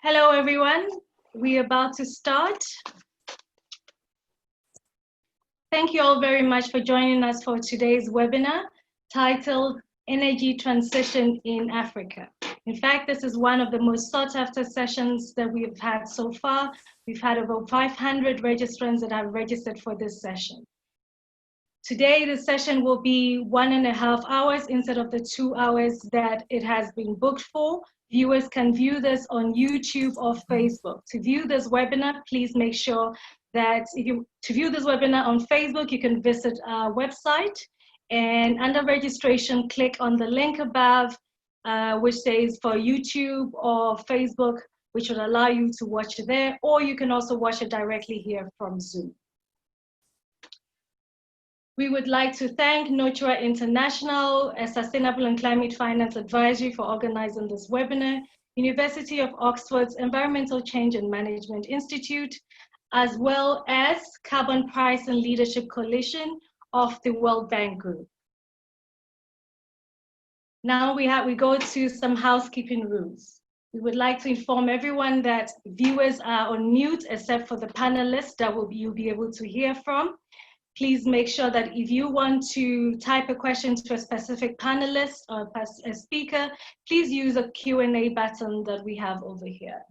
Hello, everyone. We're about to start. Thank you all very much for joining us for today's webinar titled Energy Transition in Africa. In fact, this is one of the most sought after sessions that we've had so far. We've had over 500 registrants that have registered for this session. Today, the session will be 1.5 hours instead of the 2 hours that it has been booked for. Viewers can view this on YouTube or Facebook. To view this webinar, please make sure that to view this webinar on Facebook, you can visit our website, and under registration, click on the link above, which says for YouTube or Facebook, which will allow you to watch it there, or you can also watch it directly here from Zoom. We would like to thank Nurture International, a Sustainable and Climate Finance Advisory, for organizing this webinar, University of Oxford's Environmental Change and Management Institute, as well as Carbon Price and Leadership Coalition of the World Bank Group. Now we go to some housekeeping rules. We would like to inform everyone that viewers are on mute except for the panelists that you'll be able to hear from. Please make sure that if you want to type a question to a specific panelist or a speaker, please use a Q&A button that we have over here.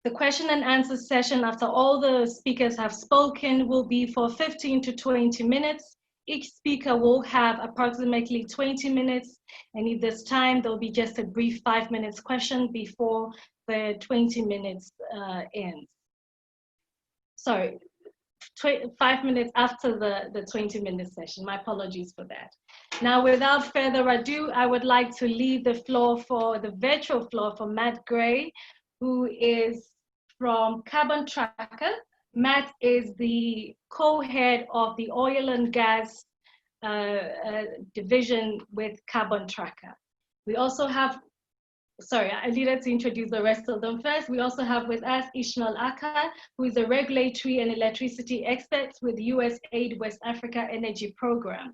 The question and answer session after all the speakers have spoken will be for 15 to 20 minutes. Each speaker will have approximately 20 minutes, and if there's time, there'll be just a brief 5 minutes question before the 20 minutes ends. Sorry. 5 minutes after the 20-minute session. My apologies for that. Now, without further ado, I would like to leave the floor for the virtual floor for Matt Gray, who is from Carbon Tracker. Matt is the co-head of the oil and gas division with Carbon Tracker. We also have I needed to introduce the rest of them first. We also have with us Ishmael Aka, who is a regulatory and electricity expert with USAID West Africa Energy Program.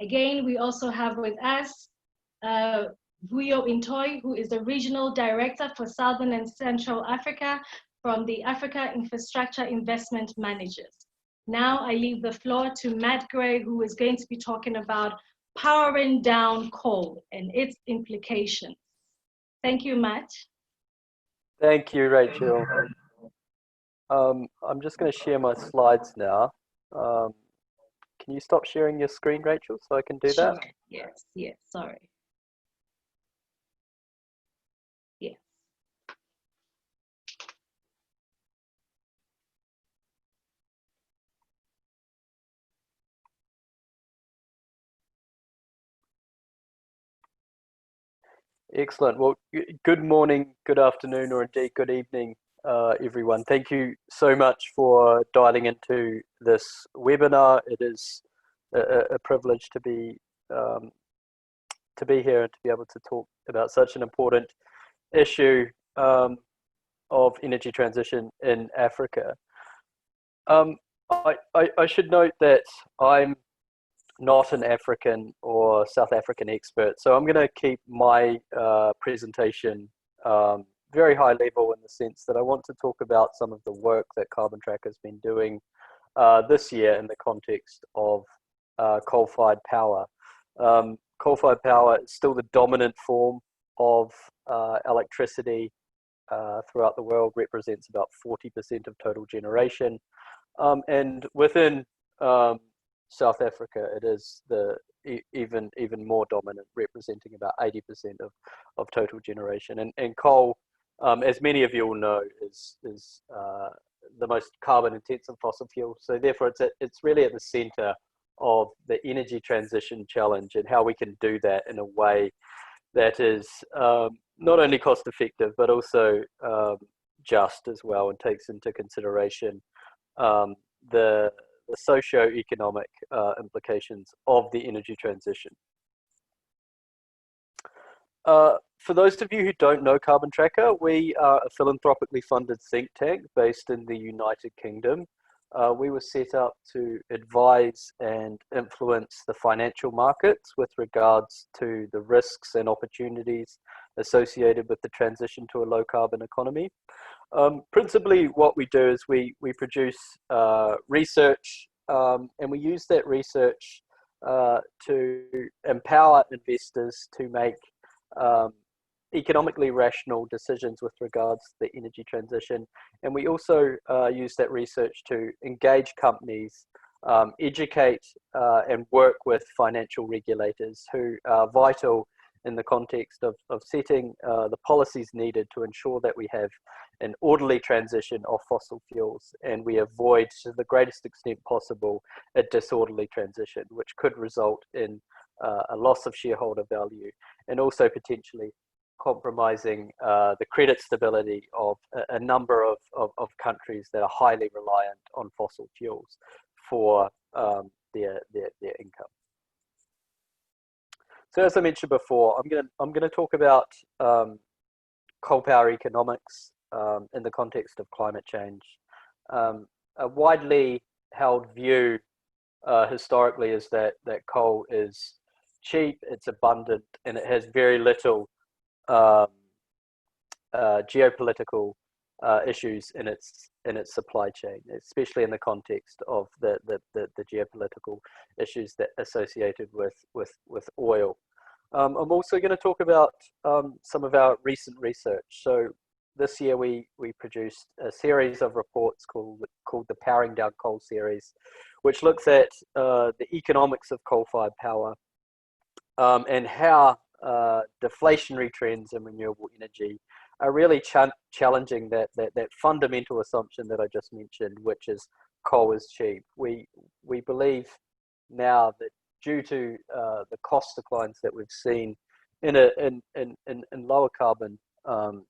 Again, we also have with us Vuyo Intoy, who is the regional director for Southern and Central Africa from the Africa Infrastructure Investment Managers. Now I leave the floor to Matt Gray, who is going to be talking about powering down coal and its implications. Thank you, Matt. Thank you, Rachel. I'm just going to share my slides now. Can you stop sharing your screen, Rachel, so I can do that? Yes, sorry. Yes. Excellent. Well, good morning, good afternoon, or indeed good evening, everyone. Thank you so much for dialing into this webinar. It is a privilege to be here and to be able to talk about such an important issue of energy transition in Africa. I should note that I'm not an African or South African expert, so I'm going to keep my presentation very high level in the sense that I want to talk about some of the work that Carbon Tracker has been doing this year in the context of coal-fired power. Coal-fired power is still the dominant form of electricity throughout the world, represents about 40% of total generation, and within South Africa, it is the even more dominant, representing about 80% of total generation. And coal, as many of you will know, is the most carbon-intensive fossil fuel. So therefore, it's really at the center of the energy transition challenge and how we can do that in a way that is not only cost-effective but also just as well, and takes into consideration the socio-economic implications of the energy transition. For those of you who don't know Carbon Tracker, we are a philanthropically funded think tank based in the United Kingdom. we were set up to advise and influence the financial markets with regards to the risks and opportunities associated with the transition to a low carbon economy. Principally, what we do is we produce research, and we use that research to empower investors to make economically rational decisions with regards to the energy transition. And we also use that research to engage companies, educate and work with financial regulators who are vital in the context of setting the policies needed to ensure that we have an orderly transition of fossil fuels and we avoid, to the greatest extent possible, a disorderly transition, which could result in a loss of shareholder value and also potentially compromising the credit stability of a number of countries that are highly reliant on fossil fuels for their income. So as I mentioned before, I'm gonna talk about coal power economics in the context of climate change. A widely held view historically is that coal is cheap, it's abundant, and it has very little geopolitical issues in its supply chain, especially in the context of the geopolitical issues that associated with oil. I'm also going to talk about some of our recent research. So this year we produced a series of reports called the Powering Down Coal series, which looks at the economics of coal-fired power and how deflationary trends in renewable energy are really challenging that fundamental assumption that I just mentioned, which is coal is cheap. We believe now that due to the cost declines that we've seen in lower carbon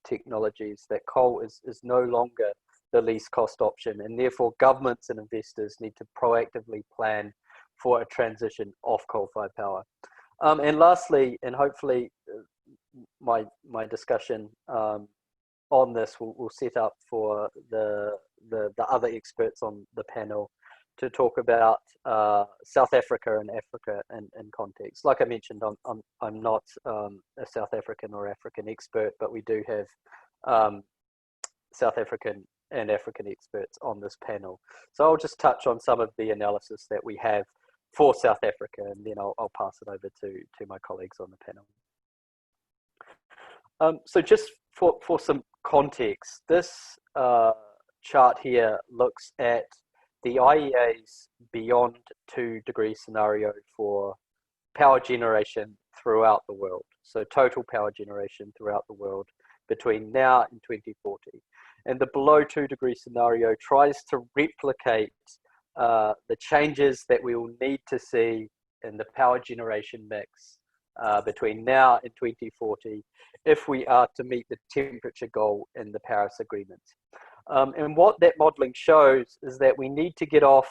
technologies, that coal is no longer the least cost option, and therefore governments and investors need to proactively plan for a transition off coal-fired power. And lastly, and hopefully my discussion on this will set up for the other experts on the panel to talk about South Africa and Africa in context. Like I mentioned, I'm not a South African or African expert, but we do have South African and African experts on this panel. So I'll just touch on some of the analysis that we have for South Africa, and then I'll pass it over to my colleagues on the panel. So just for some context, this chart here looks at the IEA's beyond 2 degree scenario for power generation throughout the world. So total power generation throughout the world between now and 2040. And the below 2 degree scenario tries to replicate the changes that we will need to see in the power generation mix between now and 2040 if we are to meet the temperature goal in the Paris Agreement. And what that modeling shows is that we need to get off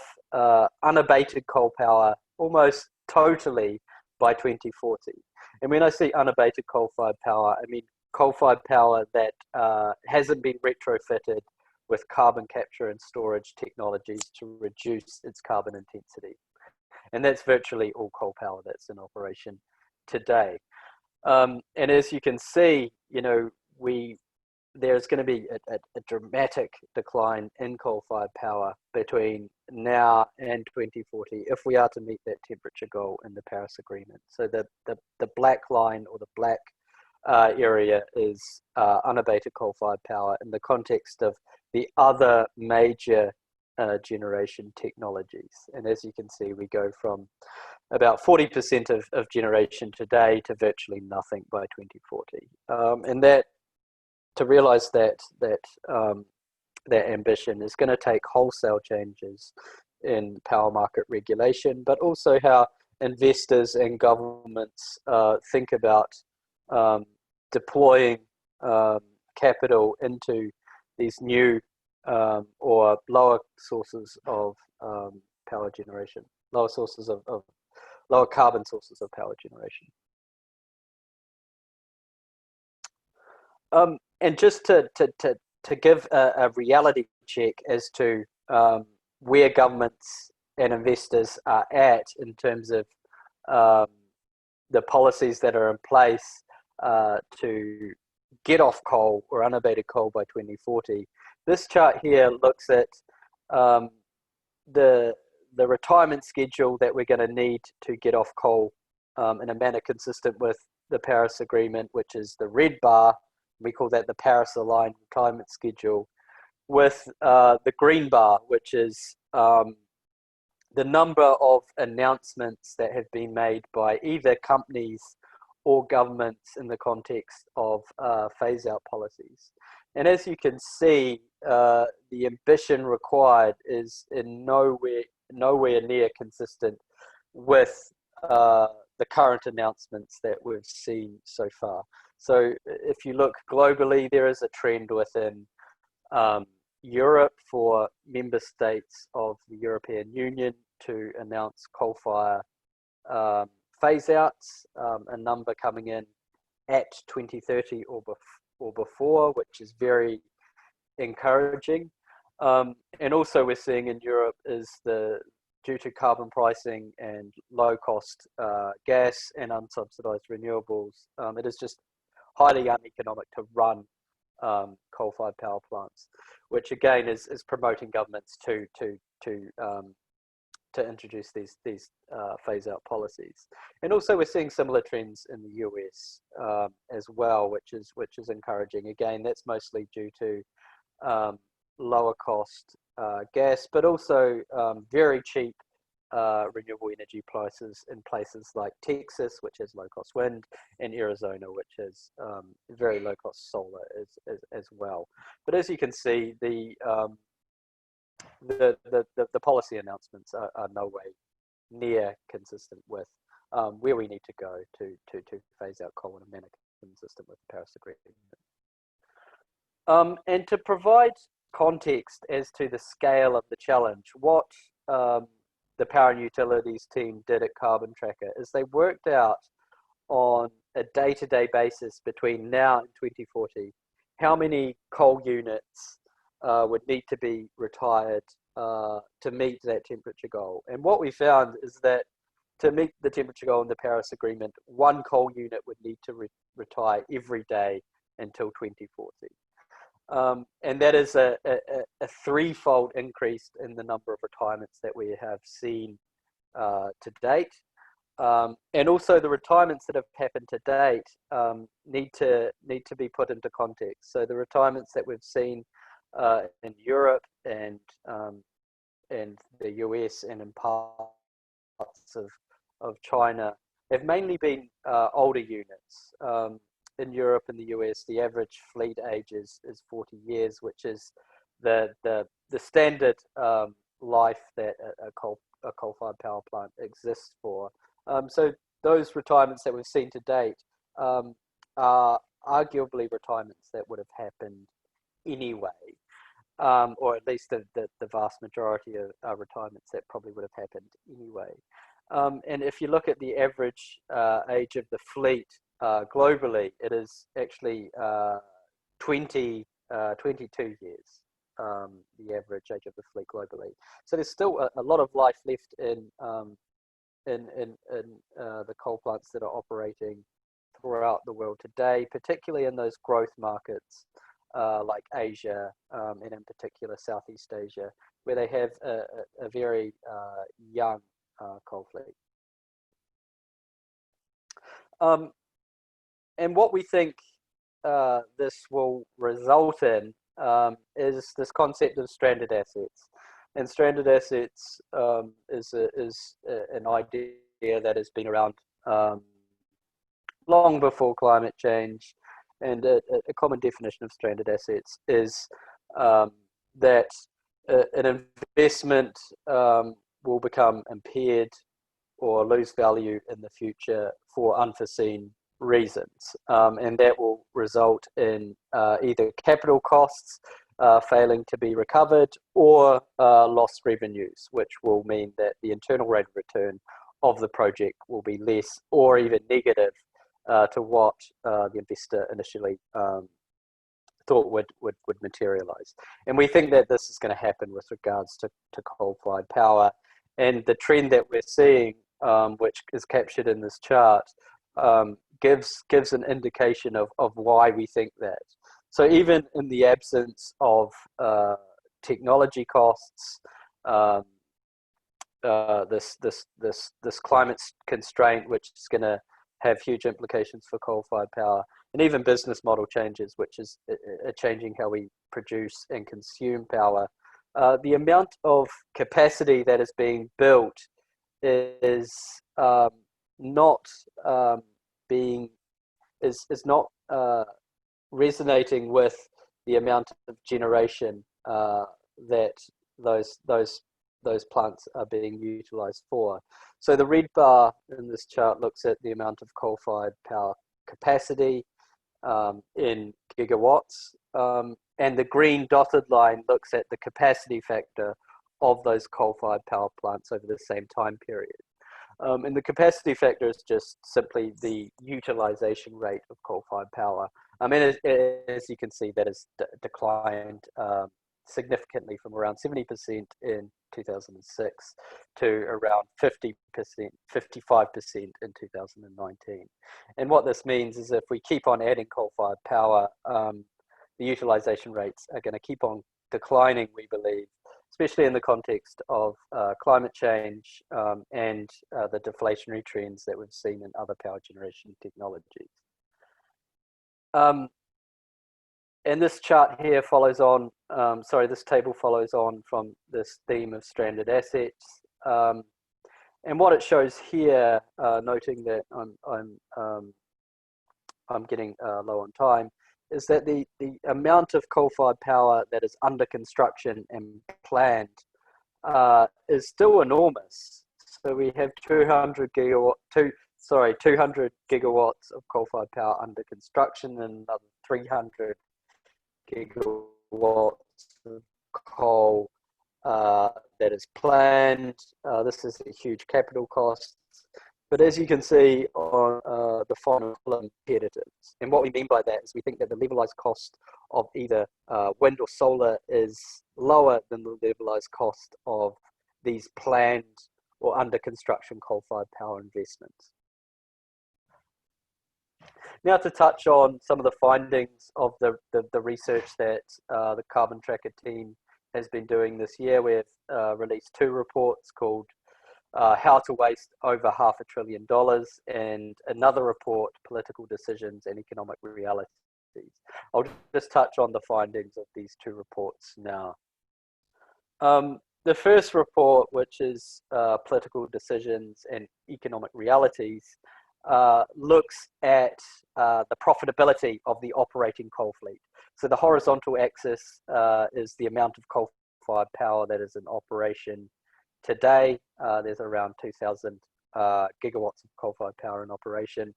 unabated coal power almost totally by 2040. And when I say unabated coal-fired power, I mean coal-fired power that hasn't been retrofitted with carbon capture and storage technologies to reduce its carbon intensity. And that's virtually all coal power that's in operation today. And as you can see, you know, there's going to be a dramatic decline in coal-fired power between now and 2040 if we are to meet that temperature goal in the Paris Agreement. So the black line, or the black area, is unabated coal-fired power in the context of the other major generation technologies. And as you can see, we go from about 40% of generation today to virtually nothing by 2040. And that, to realize that ambition is going to take wholesale changes in power market regulation, but also how investors and governments think about deploying capital into these new or lower sources of power generation, lower sources of lower carbon sources of power generation. And just to give a reality check as to where governments and investors are at in terms of the policies that are in place to get off coal or unabated coal by 2040. This chart here looks at the retirement schedule that we're going to need to get off coal in a manner consistent with the Paris Agreement, which is the red bar. We call that the Paris-aligned retirement schedule, with the green bar, which is the number of announcements that have been made by either companies or governments in the context of phase-out policies. And as you can see, the ambition required is in nowhere near consistent with the current announcements that we've seen so far. So if you look globally, there is a trend within Europe for member states of the European Union to announce coal fire phase outs, a number coming in at 2030 or before, which is very encouraging. And also we're seeing in Europe is due to carbon pricing and low cost gas and unsubsidized renewables, it is just highly uneconomic to run coal-fired power plants, which again is promoting governments to introduce these phase-out policies. And also we're seeing similar trends in the US as well, which is encouraging. Again, that's mostly due to lower cost gas, but also very cheap renewable energy prices in places like Texas, which has low cost wind, and Arizona, which has very low cost solar as well. But as you can see, the policy announcements are no way near consistent with where we need to go to phase out coal in a manner consistent with the Paris Agreement. And to provide context as to the scale of the challenge, what the Power and Utilities team did at Carbon Tracker is they worked out on a day-to-day basis between now and 2040 how many coal units would need to be retired to meet that temperature goal. And what we found is that to meet the temperature goal in the Paris Agreement, one coal unit would need to retire every day until 2040. And that is a threefold increase in the number of retirements that we have seen to date. And also the retirements that have happened to date need to be put into context. So the retirements that we've seen in Europe and the US and in parts of China have mainly been older units. In Europe and the US, the average fleet age is 40 years, which is the standard life that a coal-fired power plant exists for. So those retirements that we've seen to date are arguably retirements that would have happened anyway, or at least the vast majority of retirements that probably would have happened anyway. And if you look at the average age of the fleet globally, it is actually 22 years, the average age of the fleet globally. So there's still a lot of life left in the coal plants that are operating throughout the world today, particularly in those growth markets like Asia and in particular Southeast Asia, where they have a very young coal fleet. And what we think this will result in is this concept of stranded assets. And stranded assets is an idea that has been around long before climate change. And a common definition of stranded assets is that an investment will become impaired or lose value in the future for unforeseen reasons. And that will result in either capital costs failing to be recovered or lost revenues, which will mean that the internal rate of return of the project will be less or even negative to what the investor initially thought would materialize. And we think that this is going to happen with regards to coal-fired power. And the trend that we're seeing, which is captured in this chart, gives an indication of why we think that. So even in the absence of technology costs, this climate constraint, which is going to have huge implications for coal-fired power, and even business model changes, which is changing how we produce and consume power. The amount of capacity that is being built is not resonating with the amount of generation that those plants are being utilized for. So the red bar in this chart looks at the amount of coal-fired power capacity in gigawatts, and the green dotted line looks at the capacity factor of those coal-fired power plants over the same time period. And the capacity factor is just simply the utilization rate of coal-fired power. I mean, as you can see, that has declined significantly from around 70% in 2006 to around 50%, 55% in 2019. And what this means is if we keep on adding coal-fired power, the utilization rates are going to keep on declining, we believe, especially in the context of climate change and the deflationary trends that we've seen in other power generation technologies. And this chart here follows on, this table follows on from this theme of stranded assets. And what it shows here, noting that I'm getting low on time, is that the amount of coal-fired power that is under construction and planned is still enormous. So we have 200 gigawatts of coal-fired power under construction and another 300 gigawatts of coal that is planned. This is a huge capital cost. But as you can see on the final column, competitors. And what we mean by that is we think that the levelized cost of either wind or solar is lower than the levelized cost of these planned or under construction coal-fired power investments. Now to touch on some of the findings of the research that the Carbon Tracker team has been doing this year. We've released 2 reports called How to Waste Over $500 billion and another report, Political Decisions and Economic Realities. I'll just touch on the findings of these 2 reports now. The first report, which is Political Decisions and Economic Realities, looks at the profitability of the operating coal fleet. So the horizontal axis is the amount of coal-fired power that is in operation today. There's around 2,000 gigawatts of coal-fired power in operation.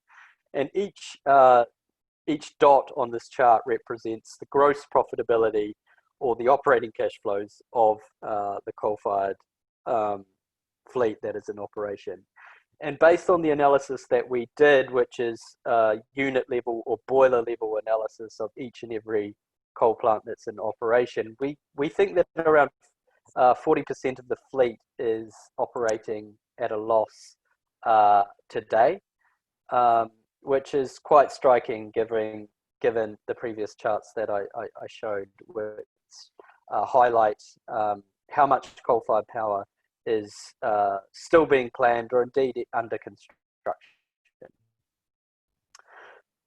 And each dot on this chart represents the gross profitability or the operating cash flows of the coal-fired fleet that is in operation. And based on the analysis that we did, which is unit level or boiler level analysis of each and every coal plant that's in operation, we think that around 40% of the fleet is operating at a loss today, which is quite striking given the previous charts that I showed, which highlights how much coal-fired power is still being planned or indeed under construction.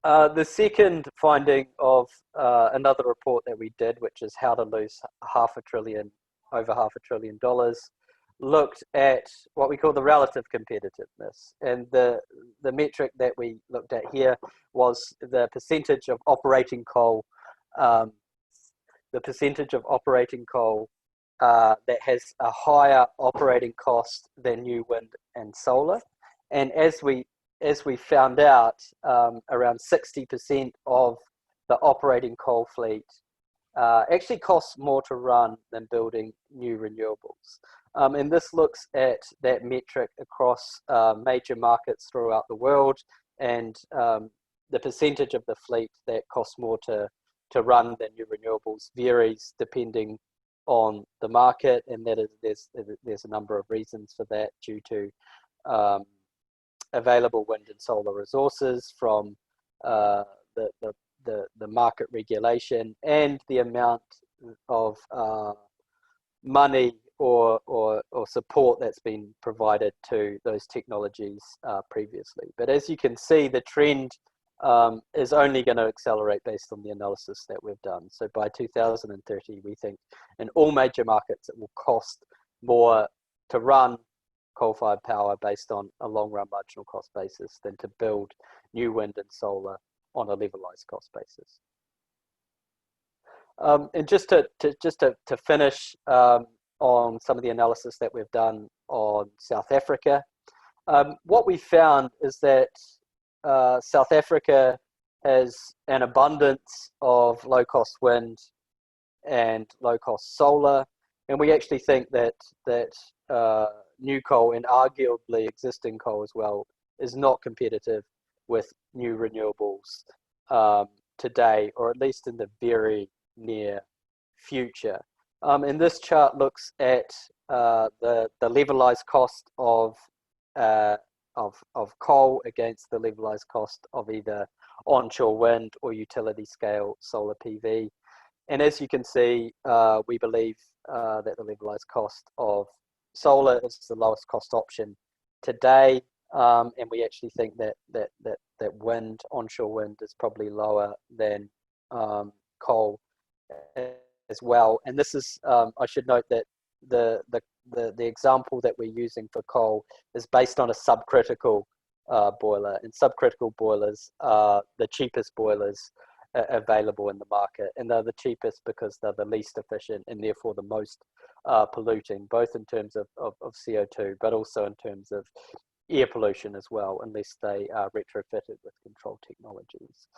The second finding of another report that we did, which is How to Lose over $500 billion, looked at what we call the relative competitiveness. And the metric that we looked at here was the percentage of operating coal, that has a higher operating cost than new wind and solar. And as we found out, around 60% of the operating coal fleet actually costs more to run than building new renewables. And this looks at that metric across major markets throughout the world and the percentage of the fleet that costs more to to run the new renewables varies depending on the market, and that is there's a number of reasons for that, due to available wind and solar resources from the market regulation and the amount of money or support that's been provided to those technologies previously. But as you can see, the trend is only going to accelerate based on the analysis that we've done. So by 2030, we think in all major markets, it will cost more to run coal-fired power based on a long-run marginal cost basis than to build new wind and solar on a levelized cost basis. And just to finish on some of the analysis that we've done on South Africa, what we found is that South Africa has an abundance of low-cost wind and low-cost solar, and we actually think that new coal, and arguably existing coal as well, is not competitive with new renewables today, or at least in the very near future. And this chart looks at the levelized cost of coal against the levelized cost of either onshore wind or utility scale solar PV. And as you can see, we believe that the levelized cost of solar is the lowest cost option today, and we actually think that wind, onshore wind, is probably lower than coal as well. And this is, I should note that the example that we're using for coal is based on a subcritical boiler, and subcritical boilers are the cheapest boilers available in the market, and they're the cheapest because they're the least efficient and therefore the most polluting, both in terms of CO2 but also in terms of air pollution as well, unless they are retrofitted with control technologies.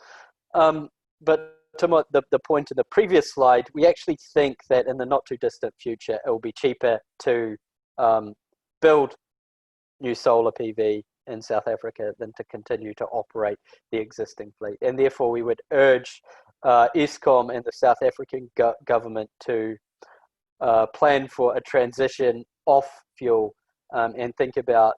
But to the point in the previous slide, we actually think that in the not too distant future, it will be cheaper to build new solar PV in South Africa than to continue to operate the existing fleet. And therefore we would urge Eskom and the South African government to plan for a transition off fuel and think about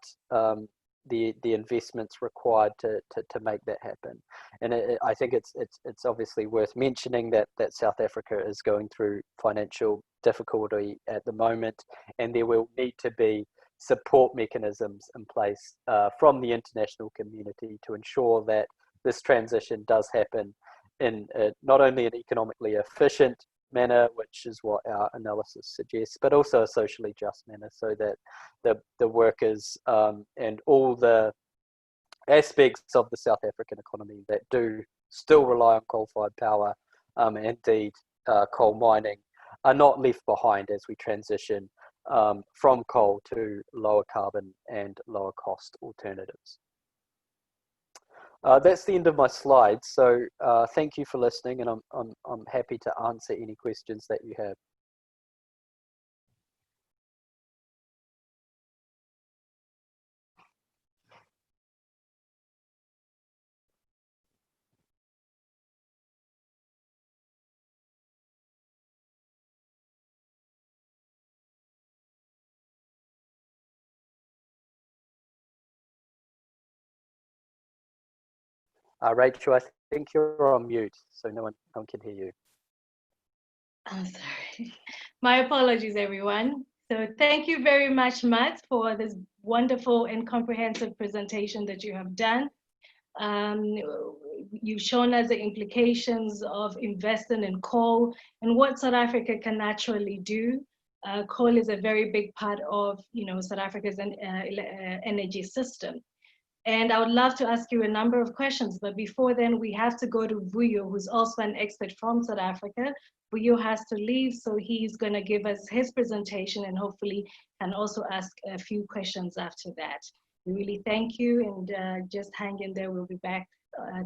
the investments required to make that happen. And I think it's obviously worth mentioning that South Africa is going through financial difficulty at the moment, and there will need to be support mechanisms in place from the international community to ensure that this transition does happen in not only an economically efficient manner, which is what our analysis suggests, but also a socially just manner, so that the workers and all the aspects of the South African economy that do still rely on coal-fired power, indeed coal mining, are not left behind as we transition from coal to lower carbon and lower cost alternatives. That's the end of my slides. So thank you for listening, and I'm happy to answer any questions that you have. Rachel, I think you're on mute, so no one can hear you. I'm sorry. My apologies, everyone. So thank you very much, Matt, for this wonderful and comprehensive presentation that you have done. You've shown us the implications of investing in coal and what South Africa can naturally do. Coal is a very big part of, South Africa's energy system. And I would love to ask you a number of questions, but before then, we have to go to Vuyo, who's also an expert from South Africa. Vuyo has to leave, so he's going to give us his presentation and hopefully can also ask a few questions after that. We really thank you, and just hang in there. We'll be back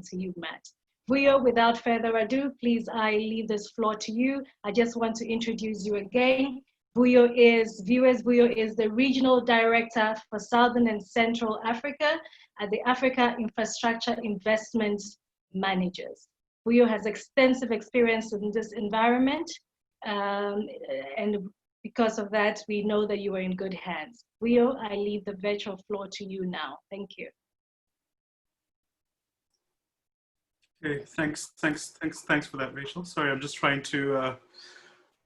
to you, Matt. Vuyo, without further ado, please, I leave this floor to you. I just want to introduce you again. Vuyo is the Regional Director for Southern and Central Africa at the Africa Infrastructure Investment Managers. Vuyo has extensive experience in this environment, and because of that, we know that you are in good hands. Vuyo, I leave the virtual floor to you now. Thank you. Okay, thanks for that, Rachel. Sorry, I'm just trying to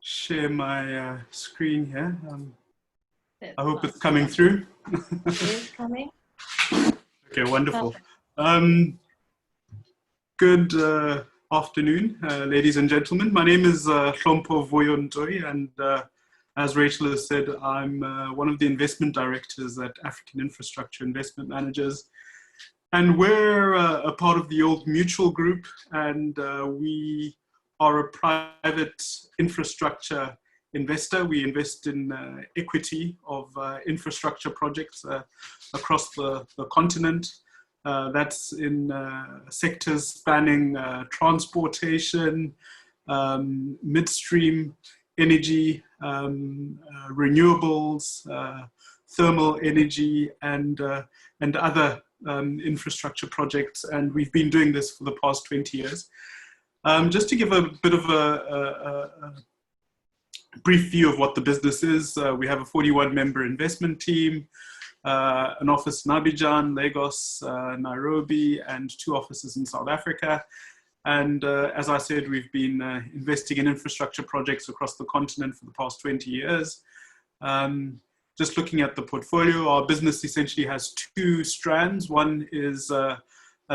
share my screen here. I hope it's coming through. It is coming. Okay, wonderful. Good afternoon, ladies and gentlemen. My name is Hlompo Vuyo Ntoi, and as Rachel has said, I'm one of the investment directors at African Infrastructure Investment Managers. And we're a part of the Old Mutual Group, and we are a private infrastructure investor. We invest in equity of infrastructure projects across the continent. That's in sectors spanning transportation, midstream energy, renewables, thermal energy, and other infrastructure projects. And we've been doing this for the past 20 years. Just to give a bit of a brief view of what the business is, we have a 41-member investment team, an office in Abidjan, Lagos, Nairobi, and 2 offices in South Africa. And as I said, we've been investing in infrastructure projects across the continent for the past 20 years. Just looking at the portfolio, our business essentially has 2 strands. One is a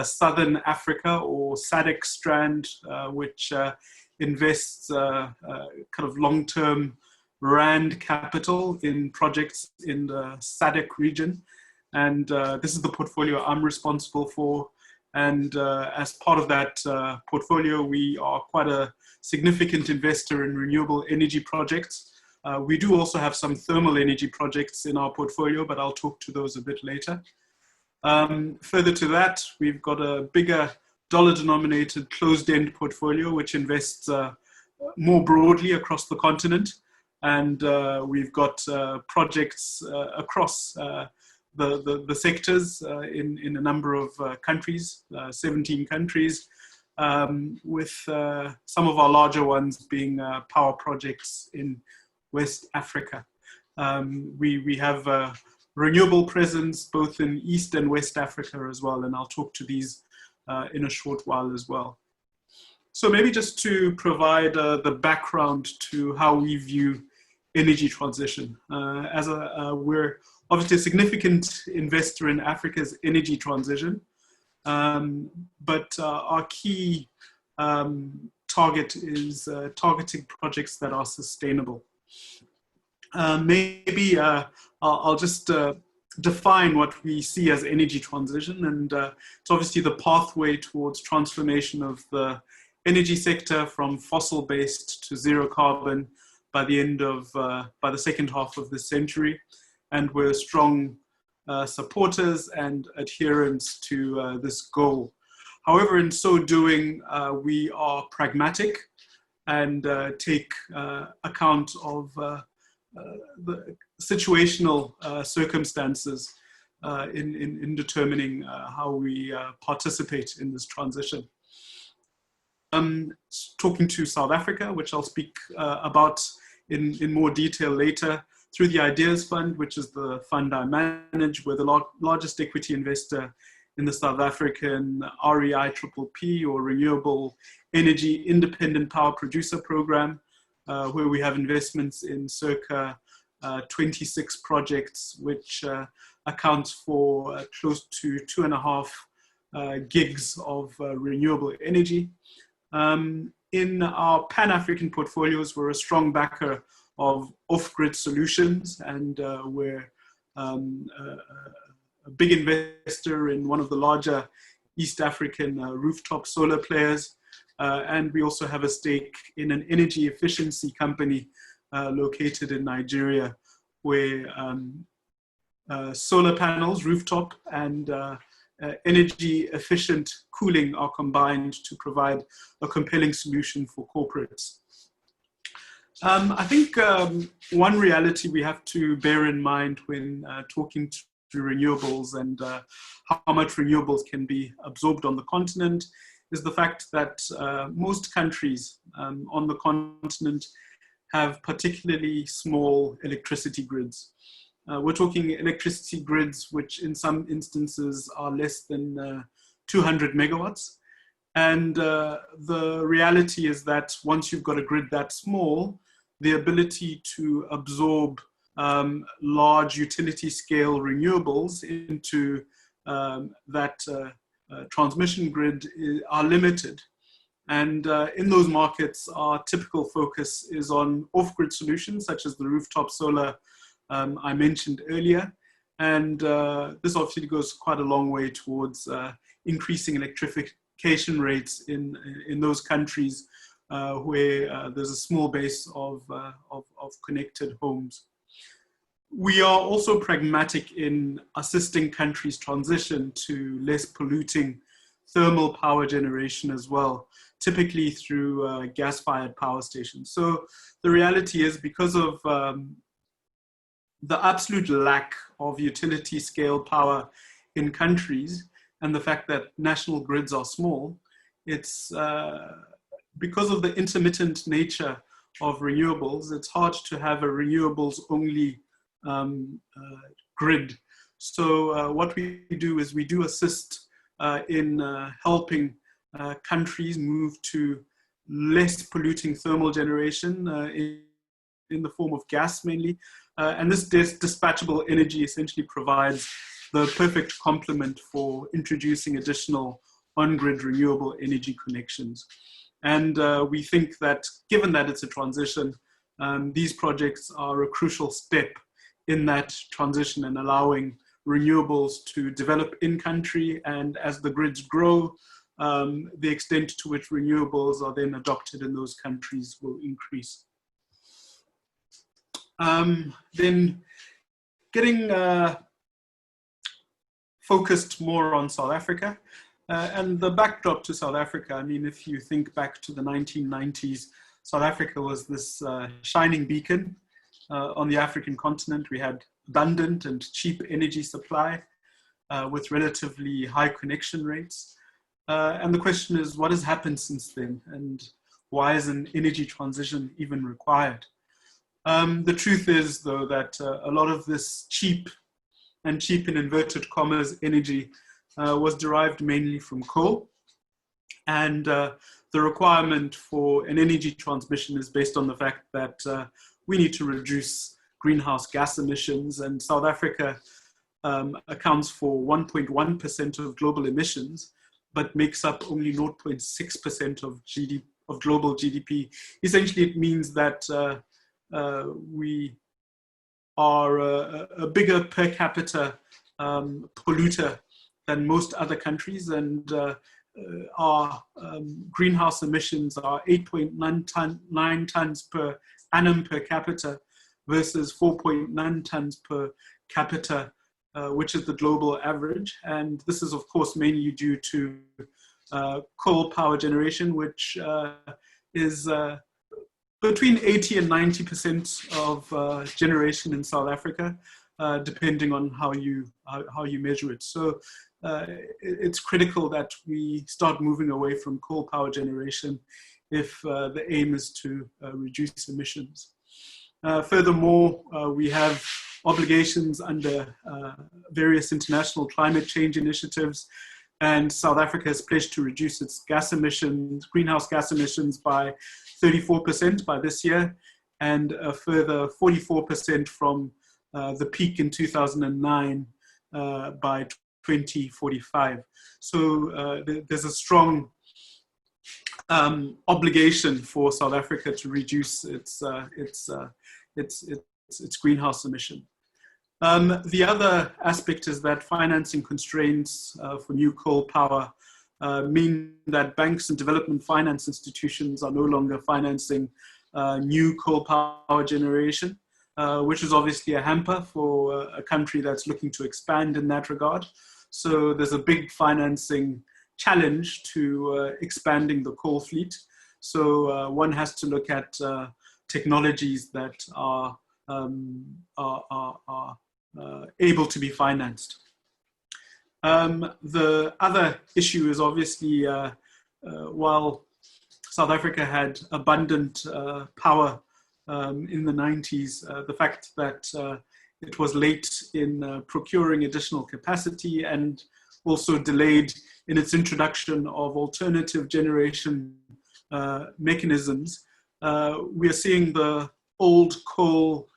Southern Africa or SADC strand, which invests kind of long-term Rand capital in projects in the SADC region. And this is the portfolio I'm responsible for. And as part of that portfolio, we are quite a significant investor in renewable energy projects. We do also have some thermal energy projects in our portfolio, but I'll talk to those a bit later. Further to that, we've got a bigger dollar-denominated closed-end portfolio, which invests more broadly across the continent. And we've got projects across the sectors in a number of countries, 17 countries, with some of our larger ones being power projects in West Africa. We have a renewable presence both in East and West Africa as well, and I'll talk to these in a short while as well. So maybe just to provide the background to how we view energy transition. We're obviously a significant investor in Africa's energy transition, but our key target is targeting projects that are sustainable. Maybe I'll just define what we see as energy transition, and it's obviously the pathway towards transformation of the energy sector from fossil-based to zero carbon by the second half of this century. And we're strong supporters and adherents to this goal. However, in so doing, we are pragmatic and take account of the situational circumstances in determining how we participate in this transition. Talking to South Africa, which I'll speak about in more detail later, through the Ideas Fund, which is the fund I manage. We're the largest equity investor in the South African REIPPP, or Renewable Energy Independent Power Producer Program, where we have investments in circa 26 projects, which accounts for close to 2.5 gigs of renewable energy. In our Pan-African portfolios, we're a strong backer of off-grid solutions, and we're a big investor in one of the larger East African rooftop solar players. And we also have a stake in an energy efficiency company located in Nigeria, where solar panels, rooftop, and energy efficient cooling are combined to provide a compelling solution for corporates. I think one reality we have to bear in mind when talking to renewables and how much renewables can be absorbed on the continent is the fact that most countries on the continent have particularly small electricity grids. We're talking electricity grids which in some instances are less than 200 megawatts. And the reality is that once you've got a grid that small, the ability to absorb large utility scale renewables into that transmission grid are limited. And in those markets, our typical focus is on off-grid solutions, such as the rooftop solar I mentioned earlier. And this obviously goes quite a long way towards increasing electrification rates in those countries where there's a small base of connected homes. We are also pragmatic in assisting countries transition to less polluting thermal power generation as well, typically through gas-fired power stations. So the reality is, because of the absolute lack of utility scale power in countries and the fact that national grids are small, it's because of the intermittent nature of renewables, it's hard to have a renewables only grid. So what we do is we do assist in helping countries move to less polluting thermal generation in the form of gas mainly. And this dispatchable energy essentially provides the perfect complement for introducing additional on-grid renewable energy connections. And we think that given that it's a transition, these projects are a crucial step in that transition and allowing renewables to develop in country, and as the grids grow, the extent to which renewables are then adopted in those countries will increase. Then getting focused more on South Africa and the backdrop to South Africa. I mean, if you think back to the 1990s, South Africa was this shining beacon on the African continent. We had abundant and cheap energy supply with relatively high connection rates. And the question is, what has happened since then? And why is an energy transition even required? The truth is, though, that a lot of this cheap in inverted commas energy was derived mainly from coal. And the requirement for an energy transmission is based on the fact that we need to reduce greenhouse gas emissions, and South Africa accounts for 1.1% of global emissions, but makes up only 0.6% of global GDP. Essentially, it means that we are a bigger per capita polluter than most other countries, and our greenhouse emissions are 8.9 tons per annum per capita versus 4.9 tons per capita, which is the global average. And this is, of course, mainly due to coal power generation, which is between 80 and 90% of generation in South Africa, depending on how you measure it. So it's critical that we start moving away from coal power generation if the aim is to reduce emissions. Furthermore, we have obligations under various international climate change initiatives, and South Africa has pledged to reduce its greenhouse gas emissions by 34% by this year, and a further 44% from the peak in 2009 by 2045. So there's a strong obligation for South Africa to reduce its greenhouse emission. The other aspect is that financing constraints for new coal power mean that banks and development finance institutions are no longer financing new coal power generation, which is obviously a hamper for a country that's looking to expand in that regard. So there's a big financing challenge to expanding the coal fleet. So one has to look at technologies that are able to be financed. The other issue is obviously while South Africa had abundant power in the 90s, the fact that it was late in procuring additional capacity and also delayed in its introduction of alternative generation mechanisms, we are seeing the old coal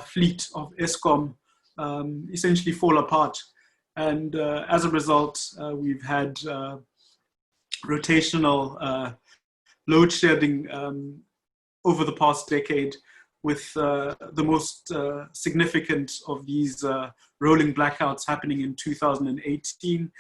fleet of Eskom essentially fall apart. And as a result, we've had rotational load shedding over the past decade, with the most significant of these rolling blackouts happening in 2018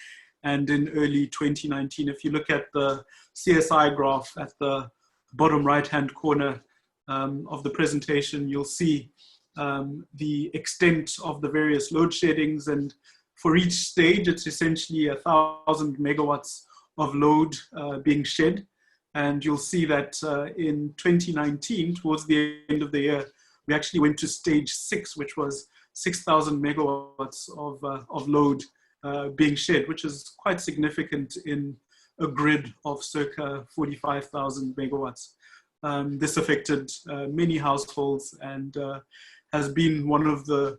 and in early 2019. If you look at the CSI graph at the bottom right-hand corner of the presentation, you'll see the extent of the various load sheddings, and for each stage, it's essentially 1,000 megawatts of load being shed. And you'll see that in 2019, towards the end of the year, we actually went to stage 6, which was 6,000 megawatts of load being shed, which is quite significant in a grid of circa 45,000 megawatts. This affected many households and has been one of the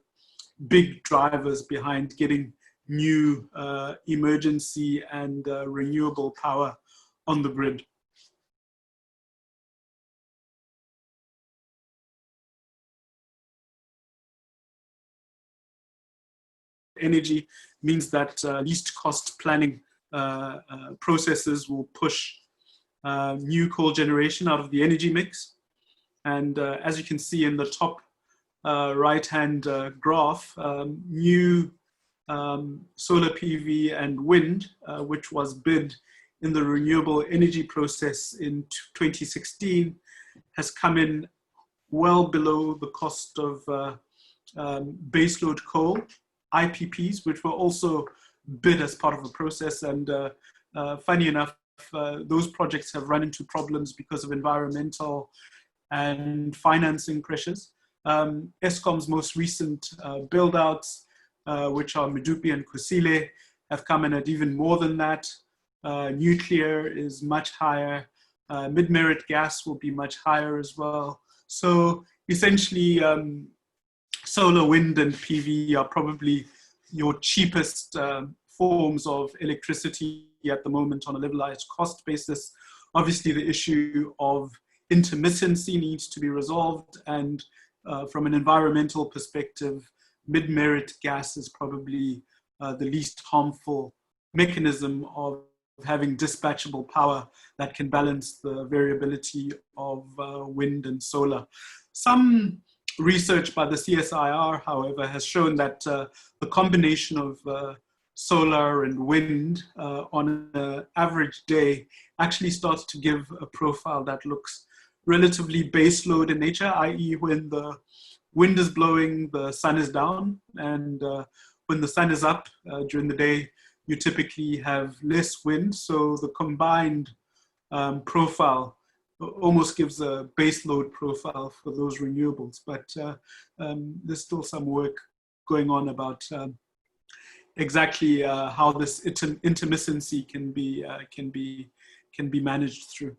big drivers behind getting new emergency and renewable power on the grid. Energy means that least cost planning processes will push new coal generation out of the energy mix. And as you can see in the top right-hand graph, new solar PV and wind, which was bid in the renewable energy process in 2016, has come in well below the cost of baseload coal, IPPs, which were also bid as part of the process. And funny enough, those projects have run into problems because of environmental and financing pressures. Eskom's most recent build-outs, which are Medupi and Kusile, have come in at even more than that. Nuclear is much higher. Mid-merit gas will be much higher as well. So essentially, solar, wind, and PV are probably your cheapest forms of electricity at the moment on a levelized cost basis. Obviously, the issue of intermittency needs to be resolved, and from an environmental perspective, mid-merit gas is probably the least harmful mechanism of having dispatchable power that can balance the variability of wind and solar. Some research by the CSIR, however, has shown that the combination of solar and wind on an average day actually starts to give a profile that looks relatively baseload in nature, i.e. when the wind is blowing, the sun is down, and when the sun is up during the day, you typically have less wind, so the combined profile almost gives a baseload profile for those renewables. But there's still some work going on about exactly how this intermittency can be managed through.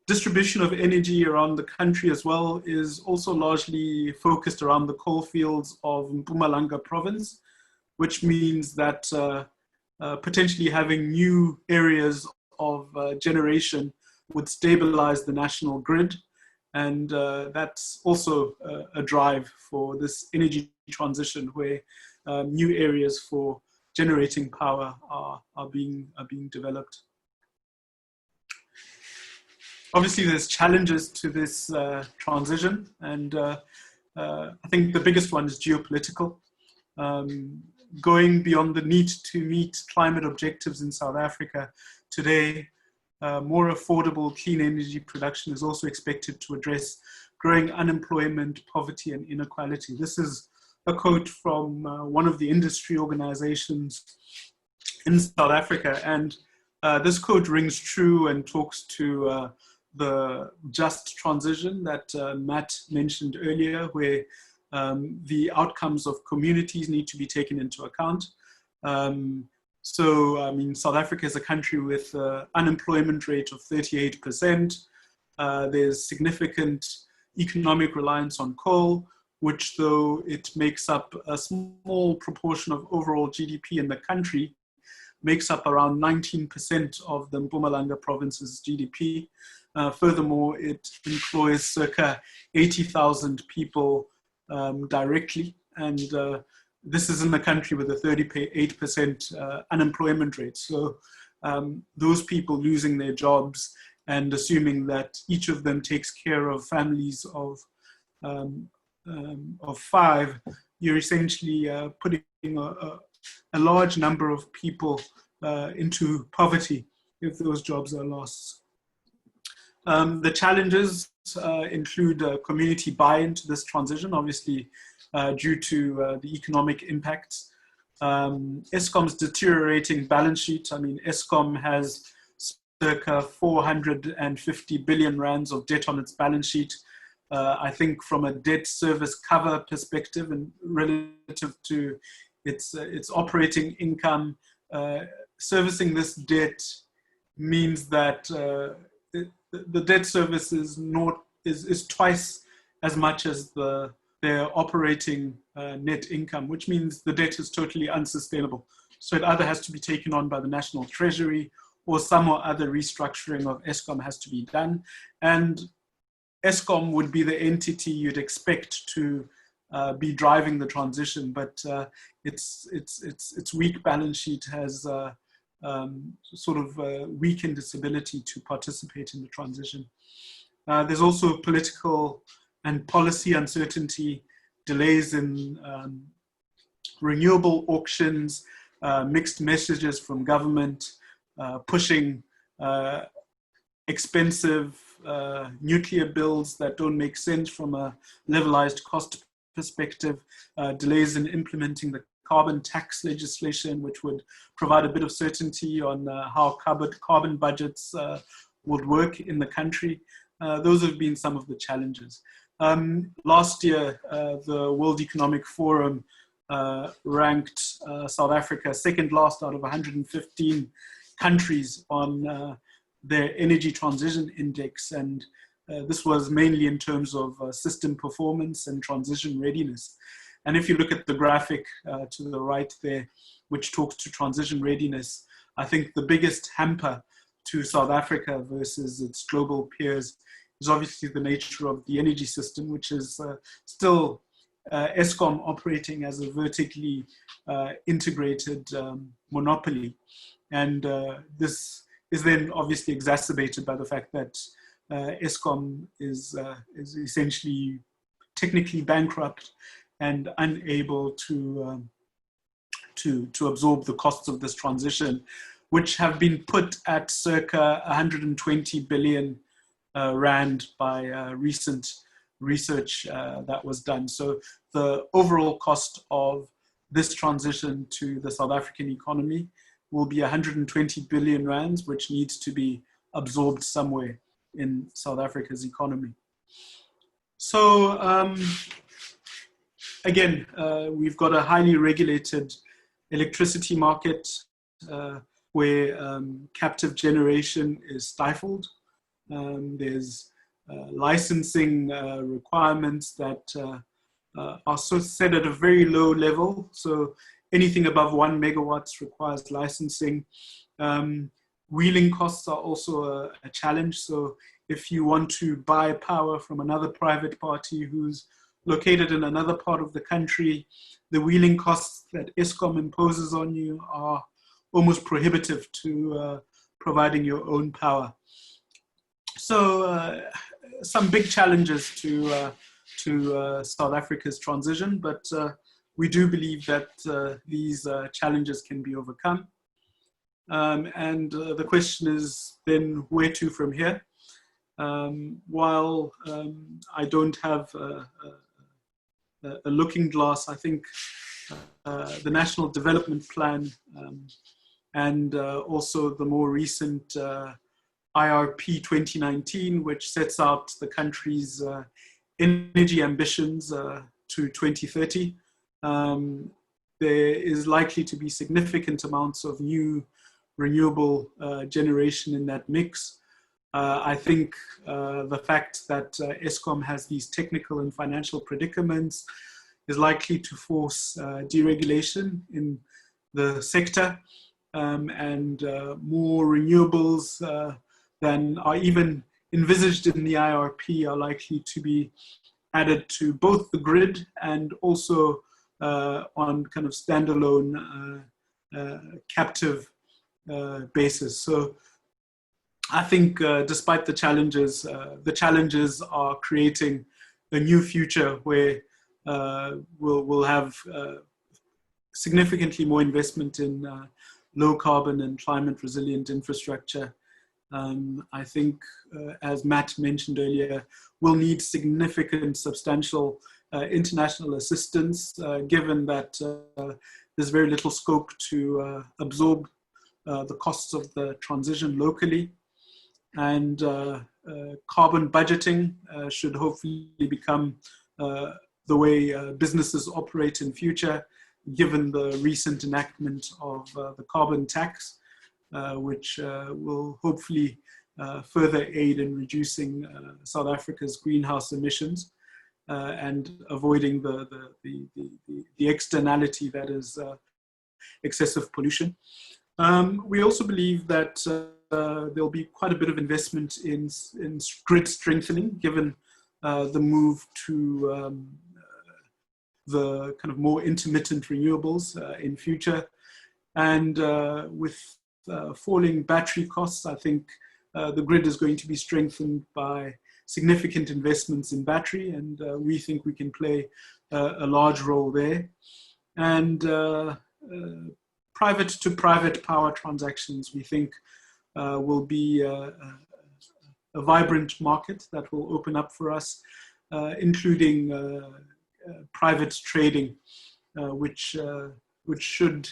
Distribution of energy around the country as well is also largely focused around the coal fields of Mpumalanga province, which means that potentially having new areas of generation would stabilize the national grid. And that's also a drive for this energy transition, where new areas for generating power are being developed. Obviously, there's challenges to this transition, and I think the biggest one is geopolitical. Going beyond the need to meet climate objectives in South Africa today, more affordable clean energy production is also expected to address growing unemployment, poverty, and inequality. This is a quote from one of the industry organizations in South Africa, and this quote rings true and talks to the just transition that Matt mentioned earlier, where the outcomes of communities need to be taken into account. So, I mean, South Africa is a country with an unemployment rate of 38%. There's significant economic reliance on coal, which, though it makes up a small proportion of overall GDP in the country, makes up around 19% of the Mpumalanga province's GDP. Furthermore, it employs circa 80,000 people directly, and this is in the country with a 38% unemployment rate. So those people losing their jobs and assuming that each of them takes care of families of 5, you're essentially putting a large number of people into poverty if those jobs are lost. The challenges include community buy-in to this transition, obviously due to the economic impacts. Eskom's deteriorating balance sheet. I mean, Eskom has circa 450 billion rands of debt on its balance sheet. I think from a debt service cover perspective and relative to its operating income, servicing this debt means that the debt service is twice as much as their operating net income, which means the debt is totally unsustainable. So it either has to be taken on by the National Treasury or some or other restructuring of Eskom has to be done. And Eskom would be the entity you'd expect to be driving the transition, but its weak balance sheet has sort of weakened its ability to participate in the transition. There's also political and policy uncertainty, delays in renewable auctions, mixed messages from government, pushing expensive nuclear builds that don't make sense from a levelized cost perspective, delays in implementing the carbon tax legislation, which would provide a bit of certainty on how carbon budgets would work in the country. Those have been some of the challenges. Last year, the World Economic Forum ranked South Africa second last out of 115 countries on their energy transition index, and this was mainly in terms of system performance and transition readiness. And if you look at the graphic to the right there, which talks to transition readiness, I think the biggest hamper to South Africa versus its global peers is obviously the nature of the energy system, which is still Eskom operating as a vertically integrated monopoly. And this is then obviously exacerbated by the fact that Eskom is essentially technically bankrupt and unable to absorb the costs of this transition, which have been put at circa 120 billion rand by recent research that was done. So the overall cost of this transition to the South African economy will be 120 billion rands, which needs to be absorbed somewhere in South Africa's economy. So again, we've got a highly regulated electricity market where captive generation is stifled. There's licensing requirements that are so set at a very low level. So anything above 1 megawatts requires licensing. Wheeling costs are also a challenge. So if you want to buy power from another private party who's located in another part of the country, the wheeling costs that Eskom imposes on you are almost prohibitive to providing your own power. So some big challenges to South Africa's transition, but we do believe that these challenges can be overcome. And the question is then where to from here? While I don't have a looking glass, I think the National Development Plan and also the more recent IRP 2019, which sets out the country's energy ambitions to 2030, there is likely to be significant amounts of new renewable generation in that mix. I think the fact that Eskom has these technical and financial predicaments is likely to force deregulation in the sector, and more renewables than are even envisaged in the IRP are likely to be added to both the grid and also on kind of standalone captive basis. So I think despite the challenges are creating a new future where we'll have significantly more investment in low carbon and climate resilient infrastructure. I think, as Matt mentioned earlier, we'll need significant, substantial international assistance, given that there's very little scope to absorb the costs of the transition locally. And carbon budgeting should hopefully become the way businesses operate in future, given the recent enactment of the carbon tax, which will hopefully further aid in reducing South Africa's greenhouse emissions and avoiding the externality that is excessive pollution. We also believe that there'll be quite a bit of investment in grid strengthening, given the move to the kind of more intermittent renewables in future. And with falling battery costs, I think the grid is going to be strengthened by significant investments in battery, and we think we can play a large role there. And private to private power transactions, we think, will be a vibrant market that will open up for us, including private trading, which should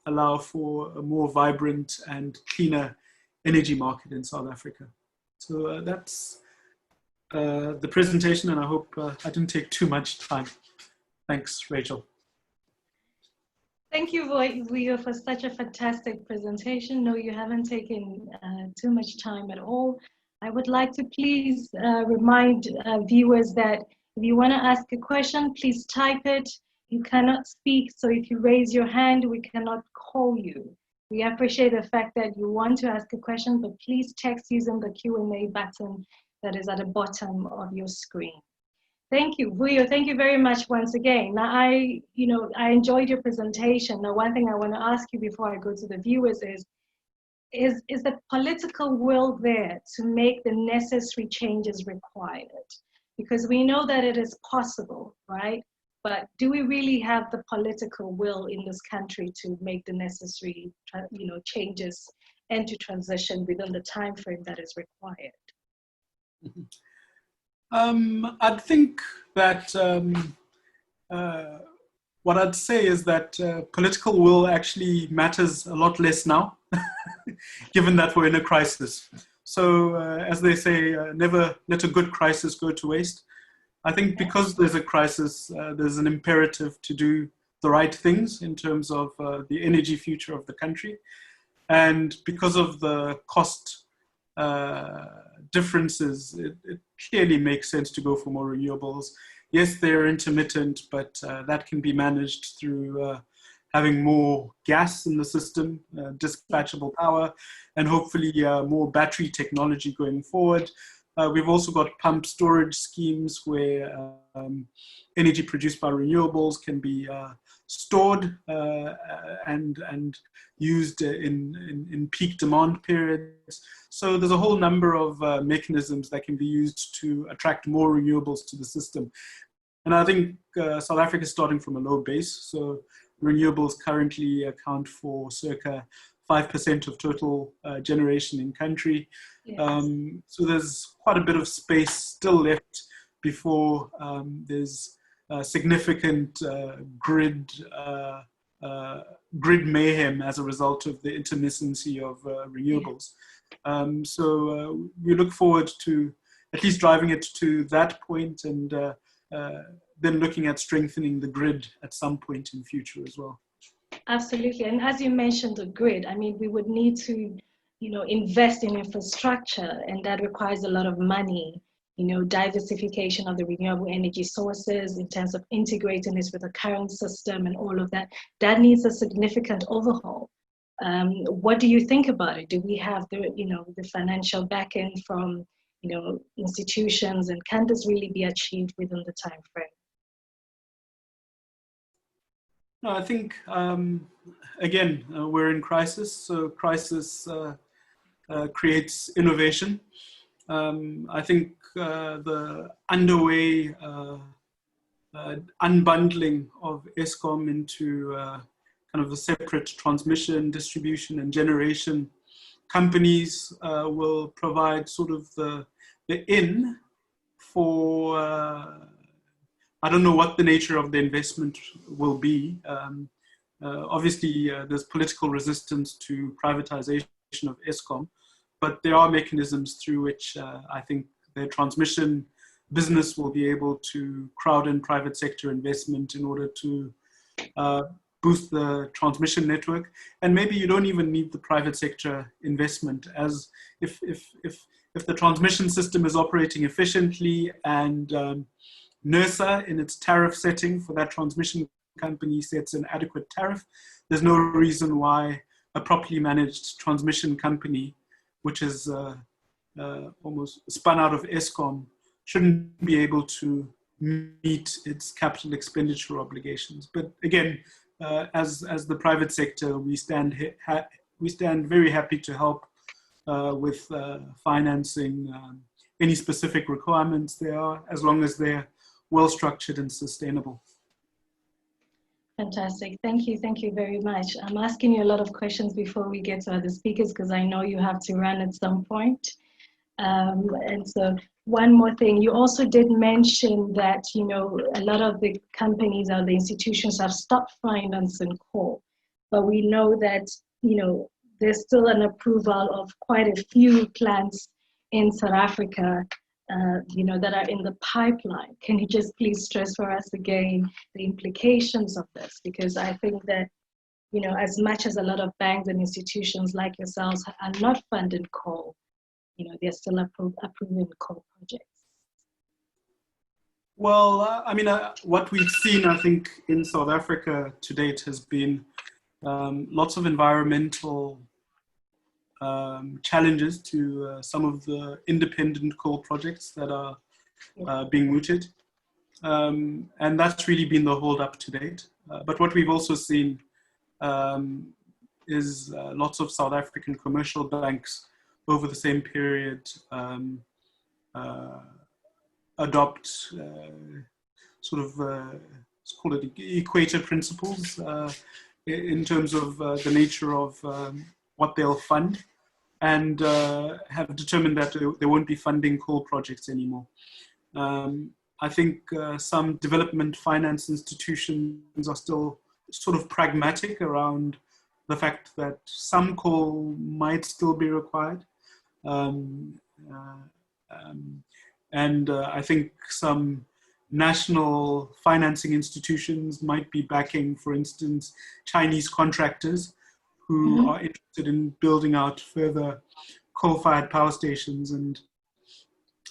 allow for a more vibrant and cleaner energy market in South Africa. So that's the presentation, and I hope I didn't take too much time. Thanks, Rachel. Thank you, Vuyo, for such a fantastic presentation. No, you haven't taken too much time at all. I would like to please remind viewers that if you want to ask a question, please type it. You cannot speak, so if you raise your hand, we cannot call you. We appreciate the fact that you want to ask a question, but please text using the Q&A button that is at the bottom of your screen. Thank you, Vuyo. Thank you very much once again. Now, I enjoyed your presentation. Now, one thing I want to ask you before I go to the viewers is the political will there to make the necessary changes required? Because we know that it is possible, right? But do we really have the political will in this country to make the necessary, changes and to transition within the time frame that is required? I think that what I'd say is that political will actually matters a lot less now, given that we're in a crisis. So as they say, never let a good crisis go to waste. I think because there's a crisis, there's an imperative to do the right things in terms of the energy future of the country. And because of the cost differences, it clearly makes sense to go for more renewables. Yes, they're intermittent, but that can be managed through having more gas in the system, dispatchable power, and hopefully more battery technology going forward. We've also got pump storage schemes where energy produced by renewables can be stored and used in peak demand periods. So there's a whole number of mechanisms that can be used to attract more renewables to the system. And I think South Africa is starting from a low base. So renewables currently account for circa 5% of total generation in country. Yes. So there's quite a bit of space still left before there's significant grid mayhem as a result of the intermittency of renewables. So we look forward to at least driving it to that point and then looking at strengthening the grid at some point in future as well. Absolutely. And as you mentioned, the grid, I mean, we would need to, invest in infrastructure, and that requires a lot of money, diversification of the renewable energy sources in terms of integrating this with the current system and all of that. That needs a significant overhaul. What do you think about it? Do we have the financial backing from, institutions, and can this really be achieved within the time frame? No, I think, again, we're in crisis, so crisis creates innovation. I think the underway unbundling of Eskom into kind of a separate transmission, distribution, and generation companies will provide sort of the in for I don't know what the nature of the investment will be. Obviously, there's political resistance to privatization of Eskom, but there are mechanisms through which I think the transmission business will be able to crowd in private sector investment in order to boost the transmission network. And maybe you don't even need the private sector investment, as if the transmission system is operating efficiently and NERSA in its tariff setting for that transmission company sets an adequate tariff, there's no reason why a properly managed transmission company, which is almost spun out of Eskom, shouldn't be able to meet its capital expenditure obligations. But again, as the private sector, we stand very happy to help with financing any specific requirements there are, as long as they're well-structured and sustainable. Fantastic. Thank you very much. I'm asking you a lot of questions before we get to other speakers because I know you have to run at some point. And so one more thing, you also did mention that, a lot of the companies or the institutions have stopped financing coal, but we know that, there's still an approval of quite a few plants in South Africa that are in the pipeline. Can you just please stress for us again the implications of this? Because I think that, as much as a lot of banks and institutions like yourselves are not funding coal, they're still approving coal projects. Well, what we've seen, I think, in South Africa to date has been lots of environmental challenges to some of the independent coal projects that are being mooted. And that's really been the hold up to date. But what we've also seen is lots of South African commercial banks over the same period adopt let's call it equator principles in terms of the nature of what they'll fund, and have determined that they won't be funding coal projects anymore. I think some development finance institutions are still sort of pragmatic around the fact that some coal might still be required. And I think some national financing institutions might be backing, for instance, Chinese contractors who are interested in building out further coal-fired power stations. And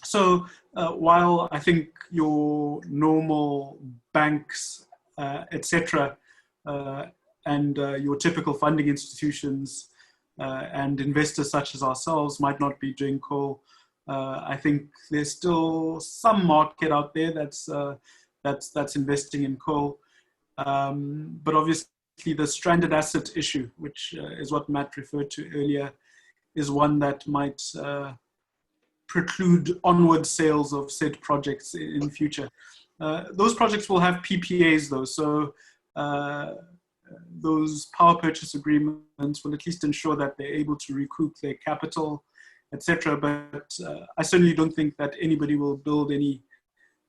so while I think your normal banks, etc., and your typical funding institutions and investors such as ourselves might not be doing coal, I think there's still some market out there that's investing in coal. But obviously the stranded asset issue, which is what Matt referred to earlier, is one that might preclude onward sales of said projects in future. Those projects will have PPAs though, so those power purchase agreements will at least ensure that they're able to recoup their capital, etc. But I certainly don't think that anybody will build any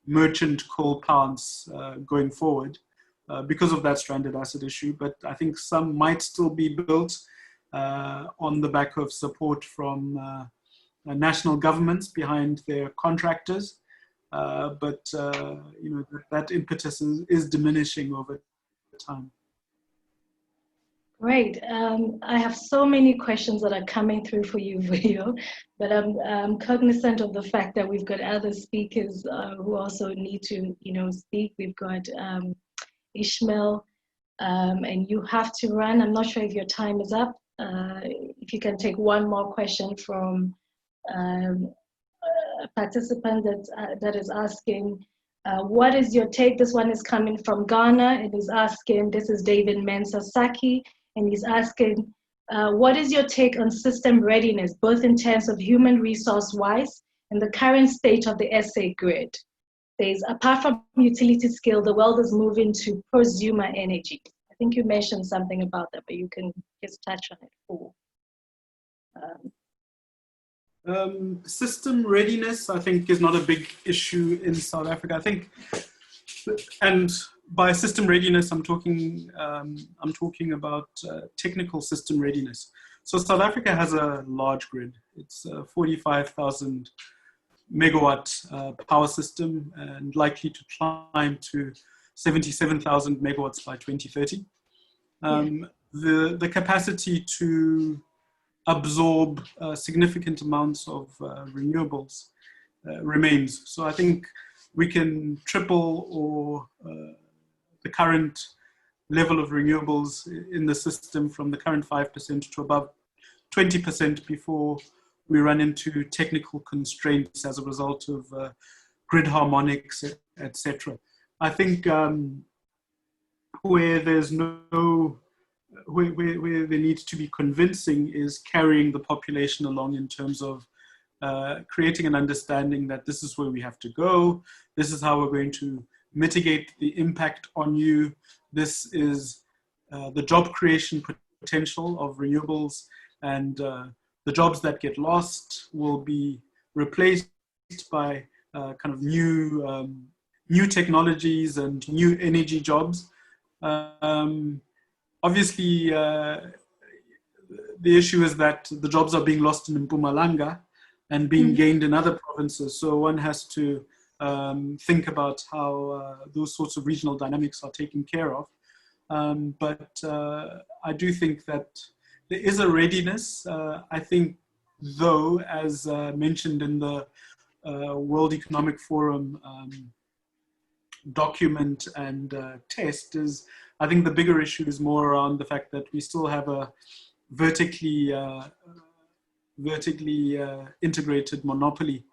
merchant coal plants going forward because of that stranded asset issue. But I think some might still be built on the back of support from national governments behind their contractors. but that impetus is diminishing over time. Great. I have so many questions that are coming through for you, Vuyo, but I'm cognizant of the fact that we've got other speakers who also need to, speak. We've got Ishmael, and you have to run. I'm not sure if your time is up. If you can take one more question from a participant that is asking, what is your take? This one is coming from Ghana. It is asking, this is David Mensah Saki, and he's asking, what is your take on system readiness, both in terms of human resource-wise and the current state of the SA grid? There's, apart from utility scale, the world is moving to prosumer energy. I think you mentioned something about that, but you can just touch on it for. System readiness, I think, is not a big issue in South Africa. I think, and by system readiness, I'm talking about technical system readiness. So South Africa has a large grid. It's a 45,000 megawatt power system, and likely to climb to 77,000 megawatts by 2030. The capacity to absorb significant amounts of renewables remains. So I think we can triple or the current level of renewables in the system from the current 5% to above 20% before we run into technical constraints as a result of grid harmonics, etc. I think where there's where there needs to be convincing is carrying the population along in terms of creating an understanding that this is where we have to go, this is how we're going to mitigate the impact on you, this is the job creation potential of renewables, and the jobs that get lost will be replaced by kind of new technologies and new energy jobs. Obviously, the issue is that the jobs are being lost in Mpumalanga and being gained in other provinces. So one has to think about how those sorts of regional dynamics are taken care of. But I do think that there is a readiness. I think, though, as mentioned in the World Economic Forum document and test, is I think the bigger issue is more around the fact that we still have a vertically integrated monopoly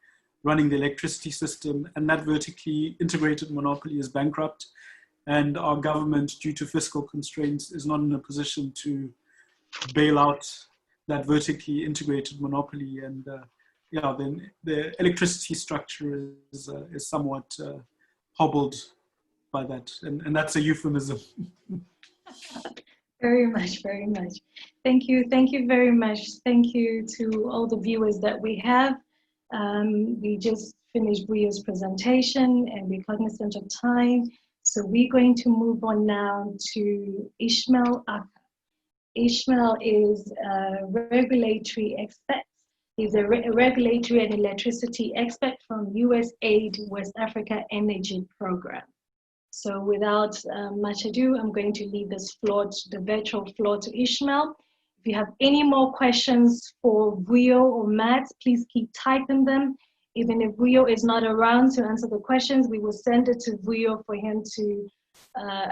running the electricity system, and that vertically integrated monopoly is bankrupt, and our government, due to fiscal constraints, is not in a position to bail out that vertically integrated monopoly, and then the electricity structure is somewhat hobbled by that, and that's a euphemism. Very much, very much. Thank you very much. Thank you to all the viewers that we have. We just finished Vuyo's presentation and we're cognizant of time. So we're going to move on now to Ishmael Aka. Ishmael is a regulatory expert. He's a regulatory and electricity expert from USAID West Africa Energy Program. So without much ado, I'm going to leave this floor, the virtual floor, to Ishmael. If you have any more questions for Vuyo or Matt, please keep typing them. Even if Vuyo is not around to answer the questions, we will send it to Vuyo for him to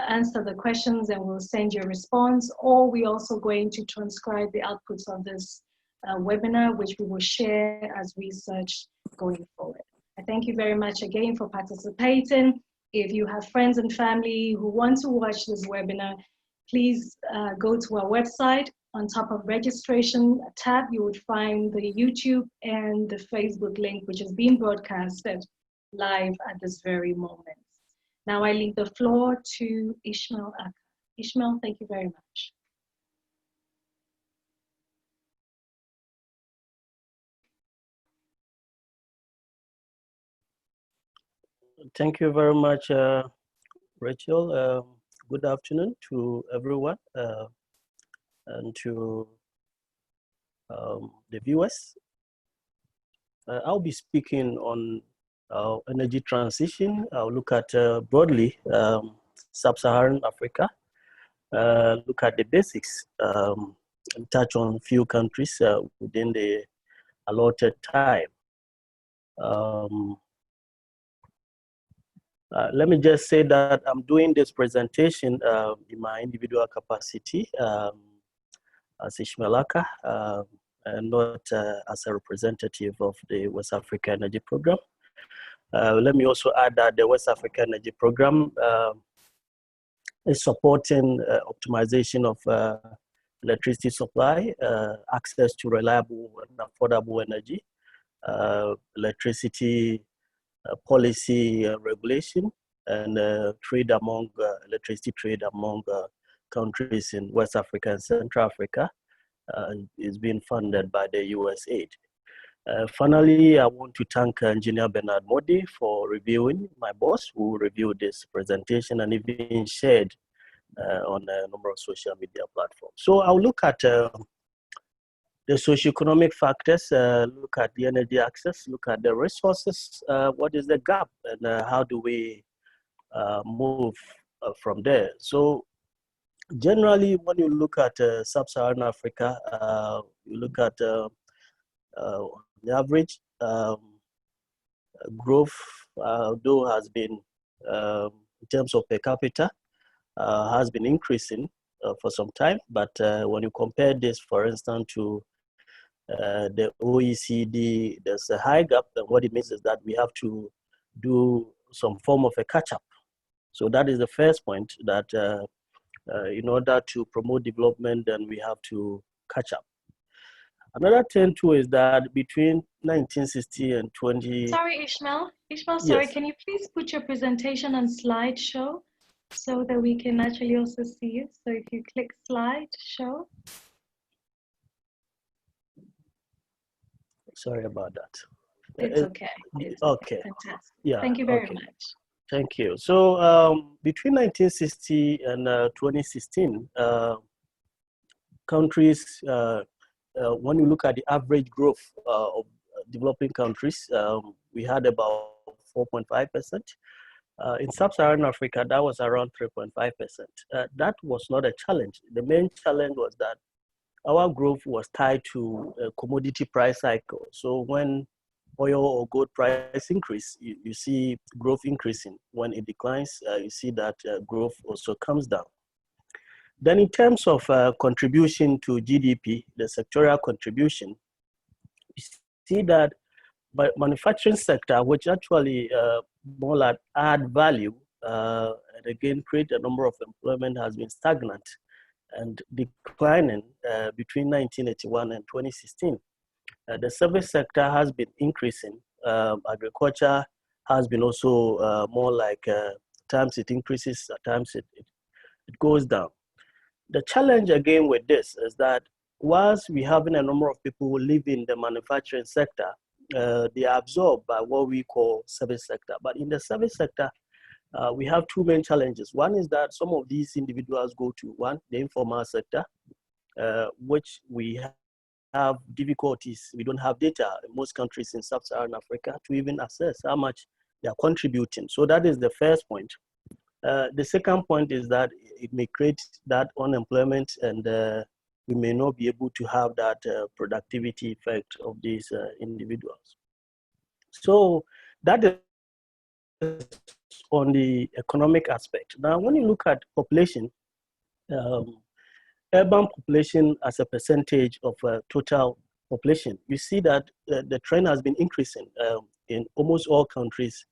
answer the questions, and we'll send you a response. Or we're also going to transcribe the outputs of this webinar, which we will share as research going forward. I thank you very much again for participating. If you have friends and family who want to watch this webinar, please go to our website. On top of registration tab, you would find the YouTube and the Facebook link, which is being broadcasted live at this very moment. Now I leave the floor to Ishmael Aka. Ishmael, thank you very much. Thank you very much, Rachel. Good afternoon to everyone and to the viewers. I'll be speaking on energy transition. I'll look at broadly sub-Saharan Africa, look at the basics, and touch on a few countries within the allotted time. Let me just say that I'm doing this presentation in my individual capacity as Ishmael Aka, and not as a representative of the West Africa Energy Program. Let me also add that the West Africa Energy Program is supporting optimization of electricity supply, access to reliable and affordable energy, electricity policy regulation, and trade among electricity trade among countries in West Africa and Central Africa is being funded by the US aid. Finally, I want to thank Engineer Bernard Modi for reviewing, my boss, who reviewed this presentation and even shared on a number of social media platforms. So I'll look at the socioeconomic factors, look at the energy access, look at the resources, what is the gap, and how do we move from there. So generally, when you look at sub-Saharan Africa, you look at the average growth, though has been, in terms of per capita, has been increasing for some time. But when you compare this, for instance, to the OECD, there's a high gap. And what it means is that we have to do some form of a catch-up. So that is the first point, that in order to promote development, then we have to catch up. Another thing too is that between 1960 and 20... Sorry, Ishmael. Ishmael, sorry, Yes. can you please put your presentation on slideshow so that we can actually also see you? So if you click slideshow. Sorry about that. It's okay. It's okay. Fantastic. Yeah. Thank you very okay. much. Thank you. So between 1960 and 2016, countries, when you look at the average growth of developing countries, we had about 4.5%. In sub-Saharan Africa, that was around 3.5%. That was not a challenge. The main challenge was that our growth was tied to a commodity price cycle. So when oil or gold price increase, you see growth increasing. When it declines, you see that growth also comes down. Then in terms of contribution to GDP, the sectorial contribution, you see that by manufacturing sector, which actually more like add value, and again create a number of employment, has been stagnant and declining between 1981 and 2016. The service sector has been increasing. Agriculture has been also more like, at times it increases, at times it goes down. The challenge again with this is that whilst we having a number of people who live in the manufacturing sector, they are absorbed by what we call service sector. But in the service sector, we have two main challenges. One is that some of these individuals go to, one, the informal sector, which we have difficulties. We don't have data in most countries in sub-Saharan Africa to even assess how much they are contributing. So that is the first point. The second point is that it may create that unemployment, and we may not be able to have that productivity effect of these individuals. So that is on the economic aspect. Now, when you look at population, urban population as a percentage of total population, you see that the trend has been increasing in almost all countries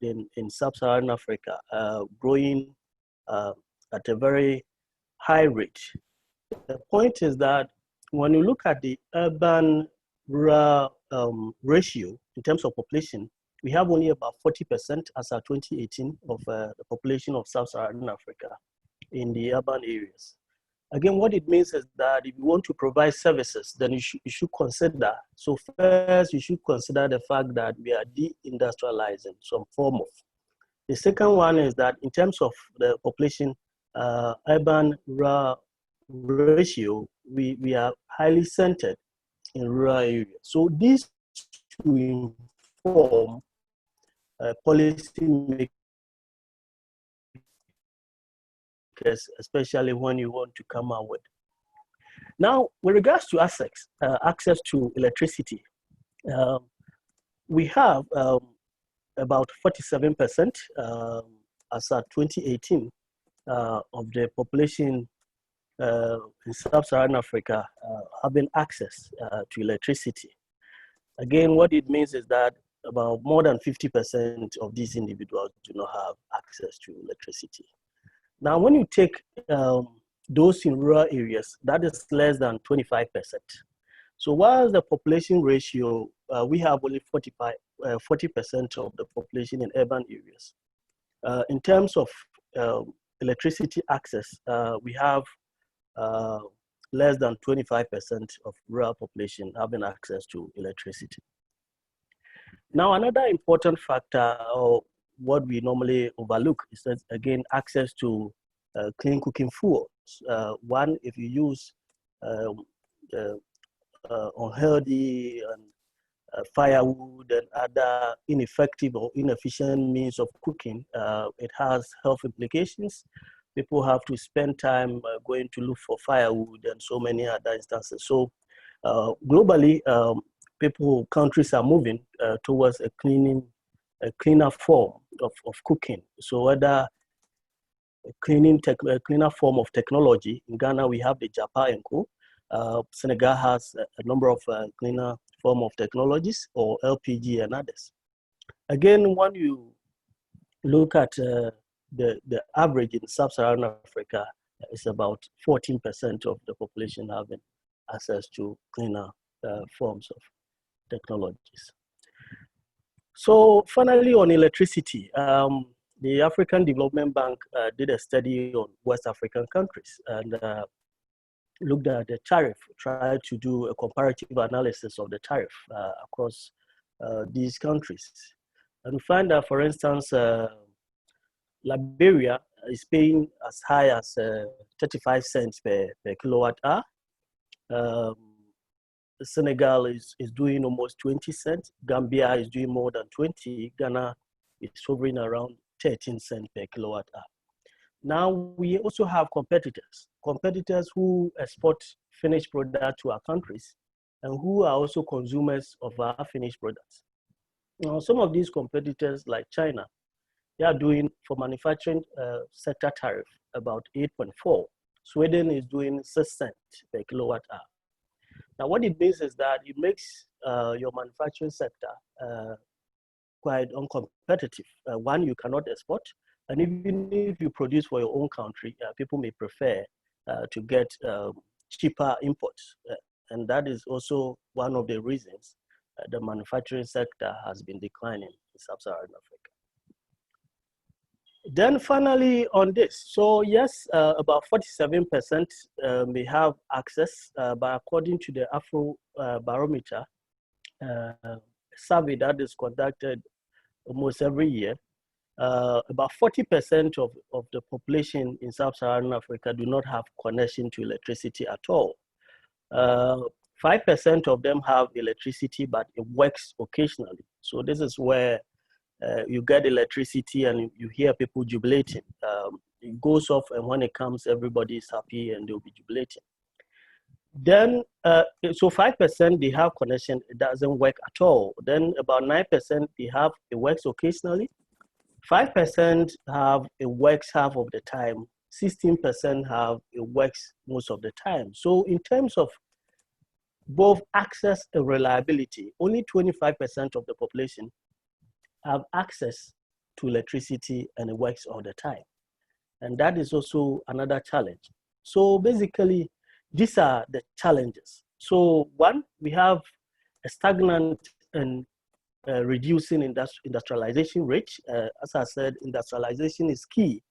in sub-Saharan Africa, growing at a very high rate. The point is that when you look at the urban-rural ratio in terms of population, we have only about 40% as of 2018 of the population of sub-Saharan Africa in the urban areas. Again, what it means is that if you want to provide services, then you should consider, so first you should consider the fact that we are deindustrializing some form of. The second one is that in terms of the population, urban-rural ratio, we are highly centered in rural areas. So these to inform policy makers, especially when you want to come out with. Now, with regards to access to electricity, we have about 47% as of 2018 of the population in sub-Saharan Africa having access to electricity. Again, what it means is that about more than 50% of these individuals do not have access to electricity. Now, when you take those in rural areas, that is less than 25%. So while the population ratio, we have only 40% of the population in urban areas. In terms of electricity access, we have less than 25% of rural population having access to electricity. Now, another important factor, or what we normally overlook, is that, again, access to clean cooking fuels. One, if you use unhealthy and firewood and other ineffective or inefficient means of cooking, it has health implications. People have to spend time going to look for firewood and so many other instances. So globally, countries are moving towards a cleaner form of cooking. So whether a cleaner form of technology, in Ghana we have the Japa & Co. Senegal has a number of cleaner form of technologies, or LPG and others. Again, when you look at the average in sub-Saharan Africa, is about 14% of the population having access to cleaner forms of technologies. So finally, on electricity, the African Development Bank did a study on West African countries and looked at the tariff, tried to do a comparative analysis of the tariff across these countries. And we find that, for instance, Liberia is paying as high as 35 cents per kilowatt hour. Senegal is doing almost 20 cents. Gambia is doing more than 20. Ghana is hovering around 13 cents per kilowatt hour. Now, we also have competitors who export finished products to our countries and who are also consumers of our finished products. Now, some of these competitors, like China, they are doing, for manufacturing sector tariff, about 8.4. Sweden is doing 6 cents per kilowatt hour. Now, what it means is that it makes your manufacturing sector quite uncompetitive. One, you cannot export, and even if you produce for your own country, people may prefer to get cheaper imports. And that is also one of the reasons the manufacturing sector has been declining in sub-Saharan Africa. Then finally on this, so yes, about 47% may have access, but according to the Afro Barometer survey that is conducted almost every year, about 40% of the population in sub-Saharan Africa do not have connection to electricity at all. 5% of them have electricity, but it works occasionally. So this is where you get electricity and you hear people jubilating. It goes off, and when it comes, everybody is happy and they'll be jubilating. Then, so 5% they have connection, it doesn't work at all. Then about 9% they have, it works occasionally. 5% have, it works half of the time. 16% have, it works most of the time. So in terms of both access and reliability, only 25% of the population have access to electricity and it works all the time. And that is also another challenge. So basically, these are the challenges. So one, we have a stagnant and reducing industrialization rate. As I said, industrialization is key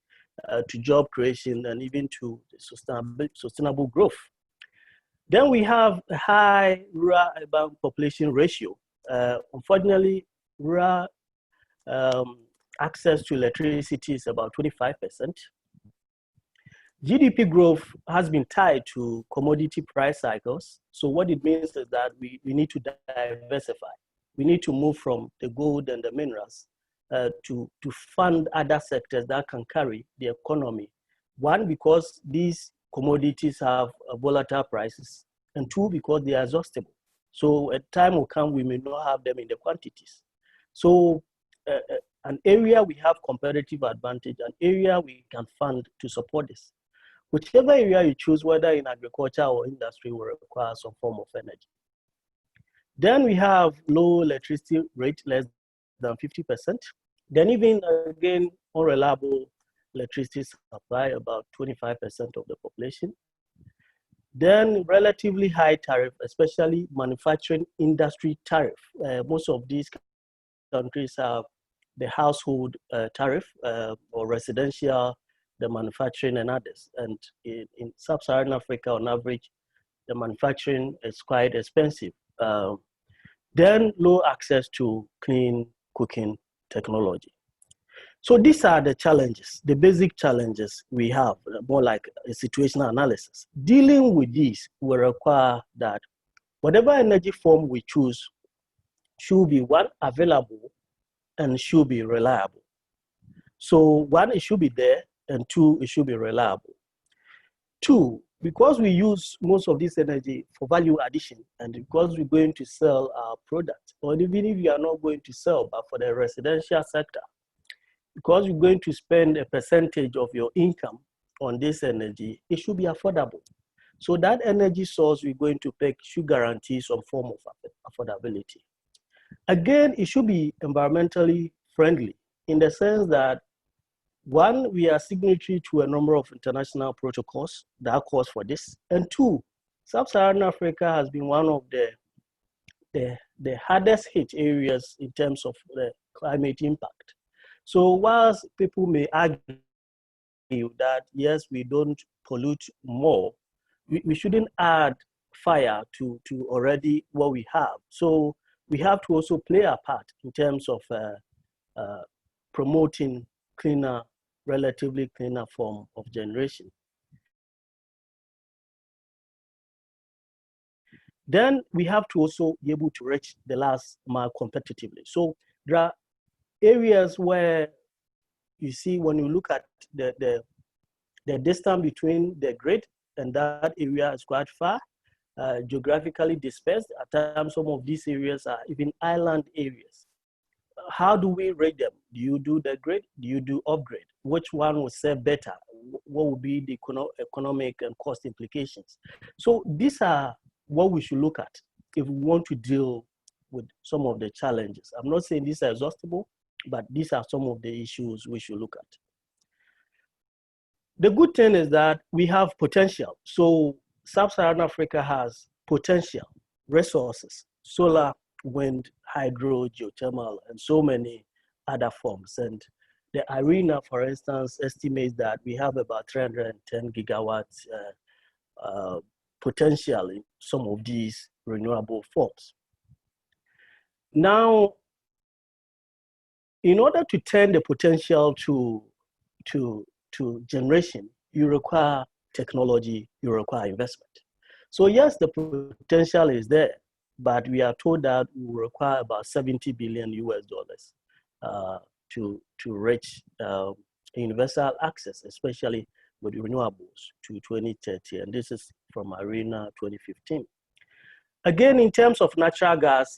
to job creation and even to sustainable growth. Then we have a high rural-urban population ratio. Unfortunately, rural access to electricity is about 25%. GDP growth has been tied to commodity price cycles. So what it means is that we need to diversify. We need to move from the gold and the minerals to fund other sectors that can carry the economy. One, because these commodities have volatile prices, and two, because they are exhaustible. So a time will come we may not have them in the quantities. So an area we have competitive advantage, an area we can fund to support this. Whichever area you choose, whether in agriculture or industry, will require some form of energy. Then we have low electricity rate, less than 50%. Then even again, unreliable electricity supply, about 25% of the population. Then relatively high tariff, especially manufacturing industry tariff. Most of these countries have the household tariff or residential, the manufacturing and others. And in sub-Saharan Africa, on average, the manufacturing is quite expensive. Then low access to clean cooking technology. So these are the challenges, the basic challenges we have, more like a situational analysis. Dealing with these will require that whatever energy form we choose should be, one, available, and should be reliable. So one, it should be there, and two, it should be reliable. Two, because we use most of this energy for value addition, and because we're going to sell our product, or even if you are not going to sell, but for the residential sector, because you're going to spend a percentage of your income on this energy, it should be affordable. So that energy source we're going to pick should guarantee some form of affordability. Again, it should be environmentally friendly in the sense that, one, we are signatory to a number of international protocols that calls for this. And two, Sub-Saharan Africa has been one of the hardest hit areas in terms of the climate impact. So whilst people may argue that, yes, we don't pollute more, we shouldn't add fire to already what we have. So we have to also play a part in terms of promoting cleaner, relatively cleaner form of generation. Then we have to also be able to reach the last mile competitively. So there are areas where you see, when you look at the distance between the grid and that area is quite far, geographically dispersed. At times, some of these areas are even island areas. How do we rate them? Do you do the grid? Do you do upgrade? Which one will serve better? What will be the economic and cost implications? So these are what we should look at if we want to deal with some of the challenges. I'm not saying these are exhaustible, but these are some of the issues we should look at. The good thing is that we have potential. So Sub-Saharan Africa has potential, resources, solar, wind, hydro, geothermal, and so many other forms. And the IRENA, for instance, estimates that we have about 310 gigawatts potential in some of these renewable forms. Now, in order to turn the potential to generation, you require technology, you require investment. So yes, the potential is there, but we are told that we will require about $70 billion to reach universal access, especially with renewables, to 2030. And this is from IRENA 2015. Again, in terms of natural gas,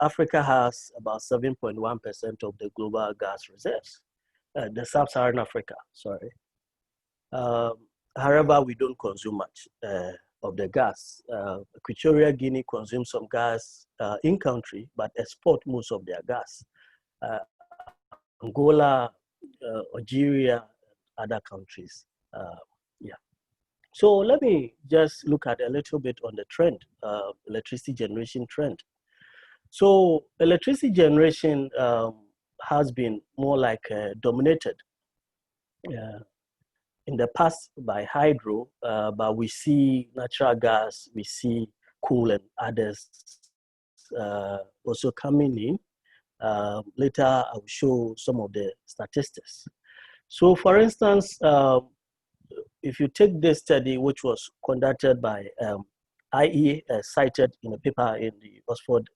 Africa has about 7.1% of the global gas reserves, the Sub-Saharan Africa, sorry. However, we don't consume much of the gas. Equatorial Guinea consumes some gas in country, but export most of their gas. Angola, Algeria, other countries, yeah. So let me just look at a little bit on the trend, electricity generation trend. So electricity generation has been more like dominated in the past by hydro, but we see natural gas, we see coal and others also coming in. Later, I will show some of the statistics. So for instance, if you take this study, which was conducted by IEA, cited in a paper in the Oxford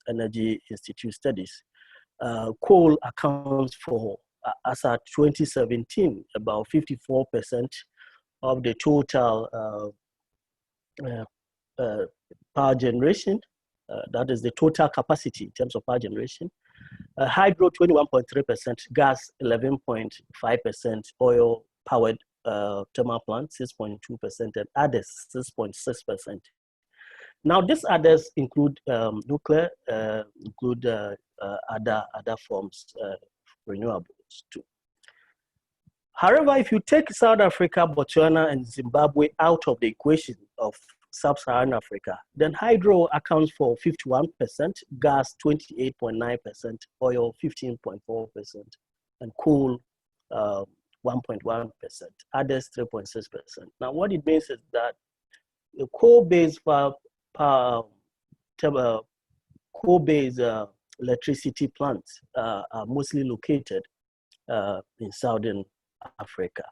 Energy Institute studies, Coal accounts for, as at 2017, about 54% of the total power generation. That is the total capacity in terms of power generation. Hydro 21.3%, gas 11.5%, oil-powered thermal plant 6.2%, and others 6.6%. Now, these others include nuclear, include other forms of renewables too. However, if you take South Africa, Botswana, and Zimbabwe out of the equation of Sub-Saharan Africa, then hydro accounts for 51%, gas 28.9%, oil 15.4%, and coal 1.1%, others 3.6%. Now, what it means is that the coal-based coal-based electricity plants are mostly located in Southern Africa.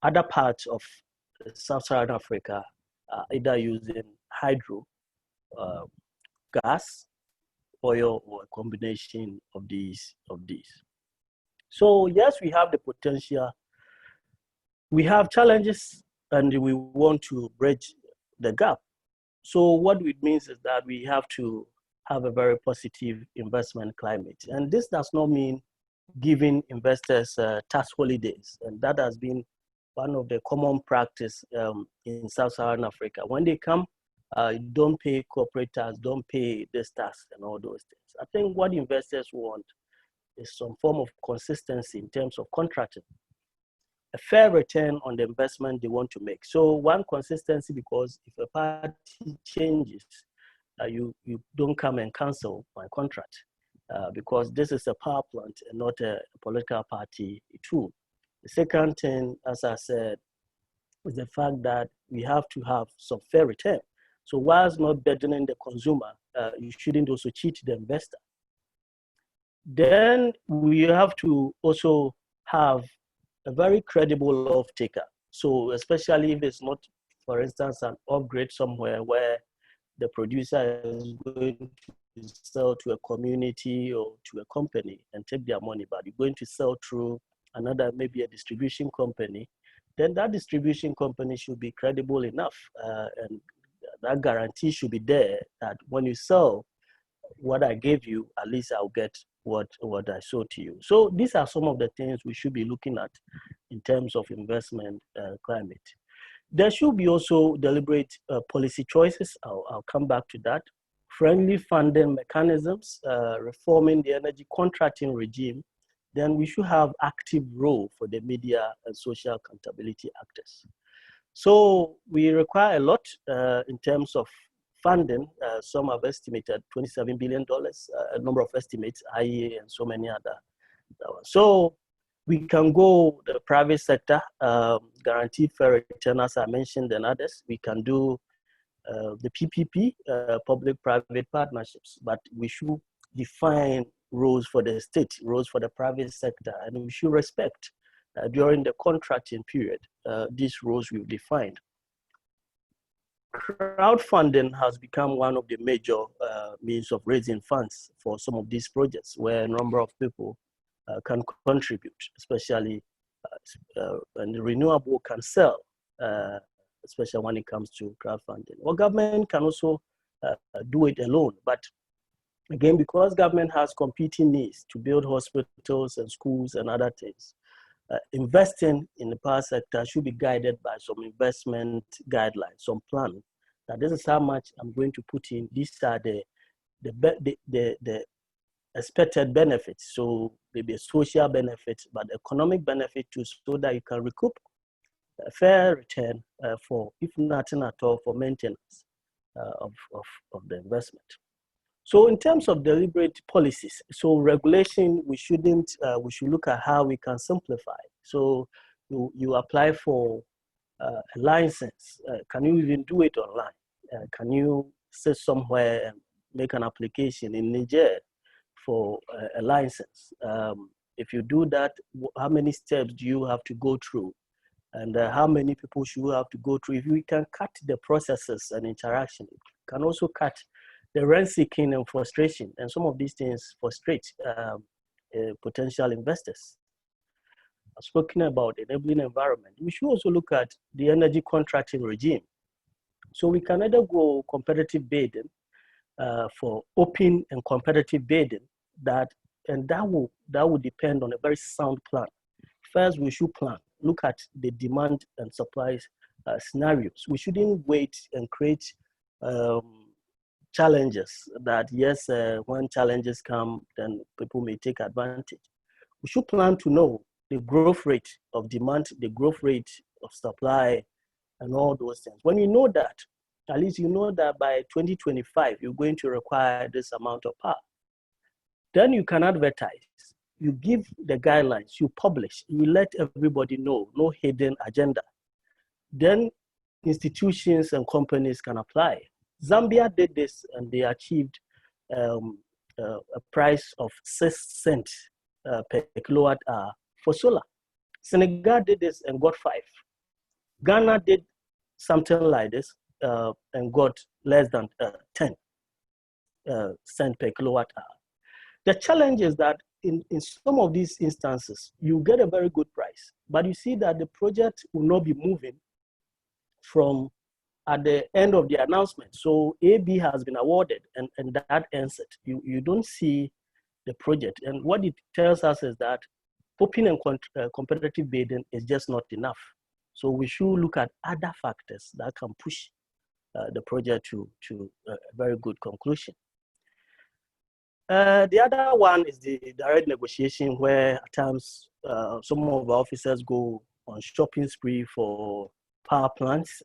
Other parts of Sub-Saharan Africa are either using hydro, gas, oil, or a combination of these. So yes, we have the potential. We have challenges, and we want to bridge the gap. So what it means is that we have to have a very positive investment climate. And this does not mean giving investors tax holidays. And that has been one of the common practice in Sub-Saharan Africa. When they come, don't pay corporate tax, don't pay this tax and all those things. I think what investors want is some form of consistency in terms of contracting, a fair return on the investment they want to make. So one, consistency, because if a party changes, you don't come and cancel my contract because this is a power plant and not a political party tool. The second thing, as I said, is the fact that we have to have some fair return. So whilst not burdening the consumer, you shouldn't also cheat the investor. Then we have to also have a very credible off-taker. So especially if it's not, for instance, an upgrade somewhere where the producer is going to sell to a community or to a company and take their money, but you're going to sell through another, maybe a distribution company, then that distribution company should be credible enough. And that guarantee should be there that when you sell what I gave you, at least I'll get what I sold to you. So these are some of the things we should be looking at in terms of investment climate. There should be also deliberate policy choices. I'll come back to that. Friendly funding mechanisms, reforming the energy contracting regime. Then we should have active role for the media and social accountability actors. So we require a lot in terms of funding. Some have estimated $27 billion, a number of estimates, IEA and so many other. So we can go the private sector, guaranteed fair return, as I mentioned, and others. We can do the PPP, public-private partnerships, but we should define roles for the state, roles for the private sector, and we should respect during the contracting period these roles we've defined. Crowdfunding has become one of the major means of raising funds for some of these projects where a number of people can contribute, especially and the renewable can sell, especially when it comes to crowdfunding. Well, government can also do it alone, but again, because government has competing needs to build hospitals and schools and other things, investing in the power sector should be guided by some investment guidelines, some plan. That this is how much I'm going to put in. These are the expected benefits. So maybe a social benefit, but economic benefit too, so that you can recoup a fair return for, if nothing at all, for maintenance of the investment. So in terms of deliberate policies, so regulation, we should look at how we can simplify. So you apply for a license. Can you even do it online? Can you sit somewhere and make an application in Niger for a license? If you do that, how many steps do you have to go through? And how many people should you have to go through? If we can cut the processes and interaction, it can also cut the rent seeking and frustration. And some of these things frustrate potential investors. I've spoken about enabling environment. We should also look at the energy contracting regime. So we can either go competitive bidding for open and competitive bidding, that will depend on a very sound plan. First, we should plan, look at the demand and supply scenarios. We shouldn't wait and create challenges that, yes, when challenges come, then people may take advantage. We should plan to know the growth rate of demand, the growth rate of supply, and all those things. When you know that, at least you know that by 2025, you're going to require this amount of power. Then you can advertise. You give the guidelines, you publish, you let everybody know, no hidden agenda. Then institutions and companies can apply. Zambia did this and they achieved a price of 6 cents per kilowatt hour for solar. Senegal did this and got 5. Ghana did something like this and got less than 10 cents per kilowatt hour. The challenge is that in some of these instances, you get a very good price, but you see that the project will not be moving from at the end of the announcement. So AB has been awarded and that ends it. You don't see the project. And what it tells us is that open and competitive bidding is just not enough. So we should look at other factors that can push the project to a very good conclusion. The other one is the direct negotiation, where at times some of our officers go on shopping spree for power plants,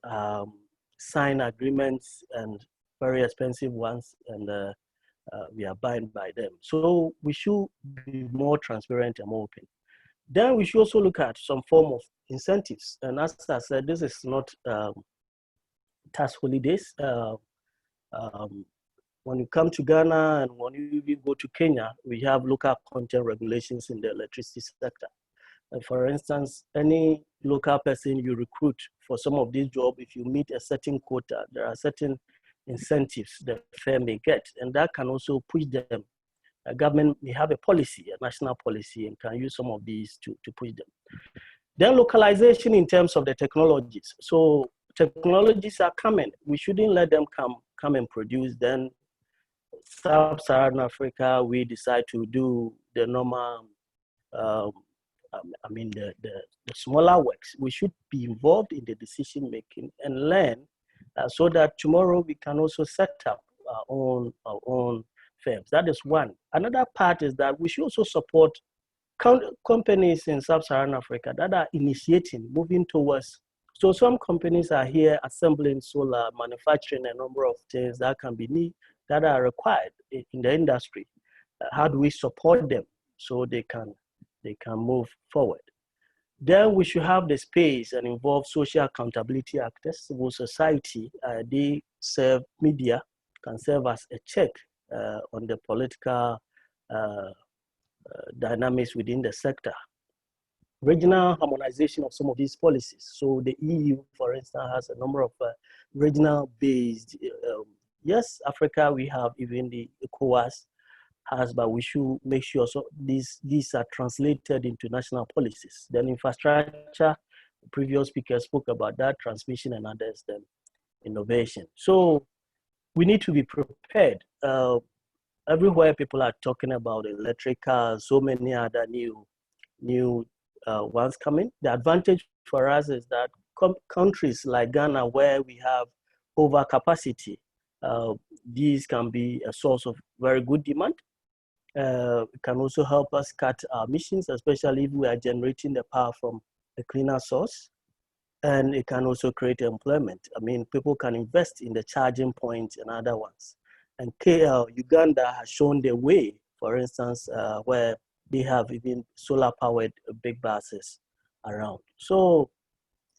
sign agreements and very expensive ones, and we are bound by them. So we should be more transparent and more open. Then we should also look at some form of incentives. And as I said, this is not tax holidays. When you come to Ghana and when you even go to Kenya, we have local content regulations in the electricity sector. And for instance, any local person you recruit for some of these jobs, if you meet a certain quota, there are certain incentives the firm may get, and that can also push them. A government may have a policy, a national policy, and can use some of these to push them. Then localization in terms of the technologies. So technologies are coming. We shouldn't let them come and produce. Then Sub-Saharan Africa, we decide to do the normal, the smaller works. We should be involved in the decision making and learn so that tomorrow we can also set up our own firms. That is one. Another part is that we should also support companies in Sub-Saharan Africa that are initiating, moving towards. So some companies are here assembling solar, manufacturing a number of things that can be that are required in the industry. How do we support them so they can move forward? Then we should have the space and involve social accountability actors, civil society. They serve media, can serve as a check on the political dynamics within the sector. Regional harmonization of some of these policies. So the EU, for instance, has a number of regional-based. Yes, Africa, we have even the ECOWAS has, but we should make sure so these are translated into national policies. Then infrastructure, the previous speaker spoke about that, transmission and others, then innovation. So we need to be prepared. Everywhere people are talking about electric cars, so many other new ones coming. The advantage for us is that countries like Ghana, where we have overcapacity, these can be a source of very good demand. It can also help us cut our emissions, especially if we are generating the power from a cleaner source. And it can also create employment. I mean, people can invest in the charging points and other ones. And Uganda has shown the way, for instance, where they have even solar-powered big buses around. So,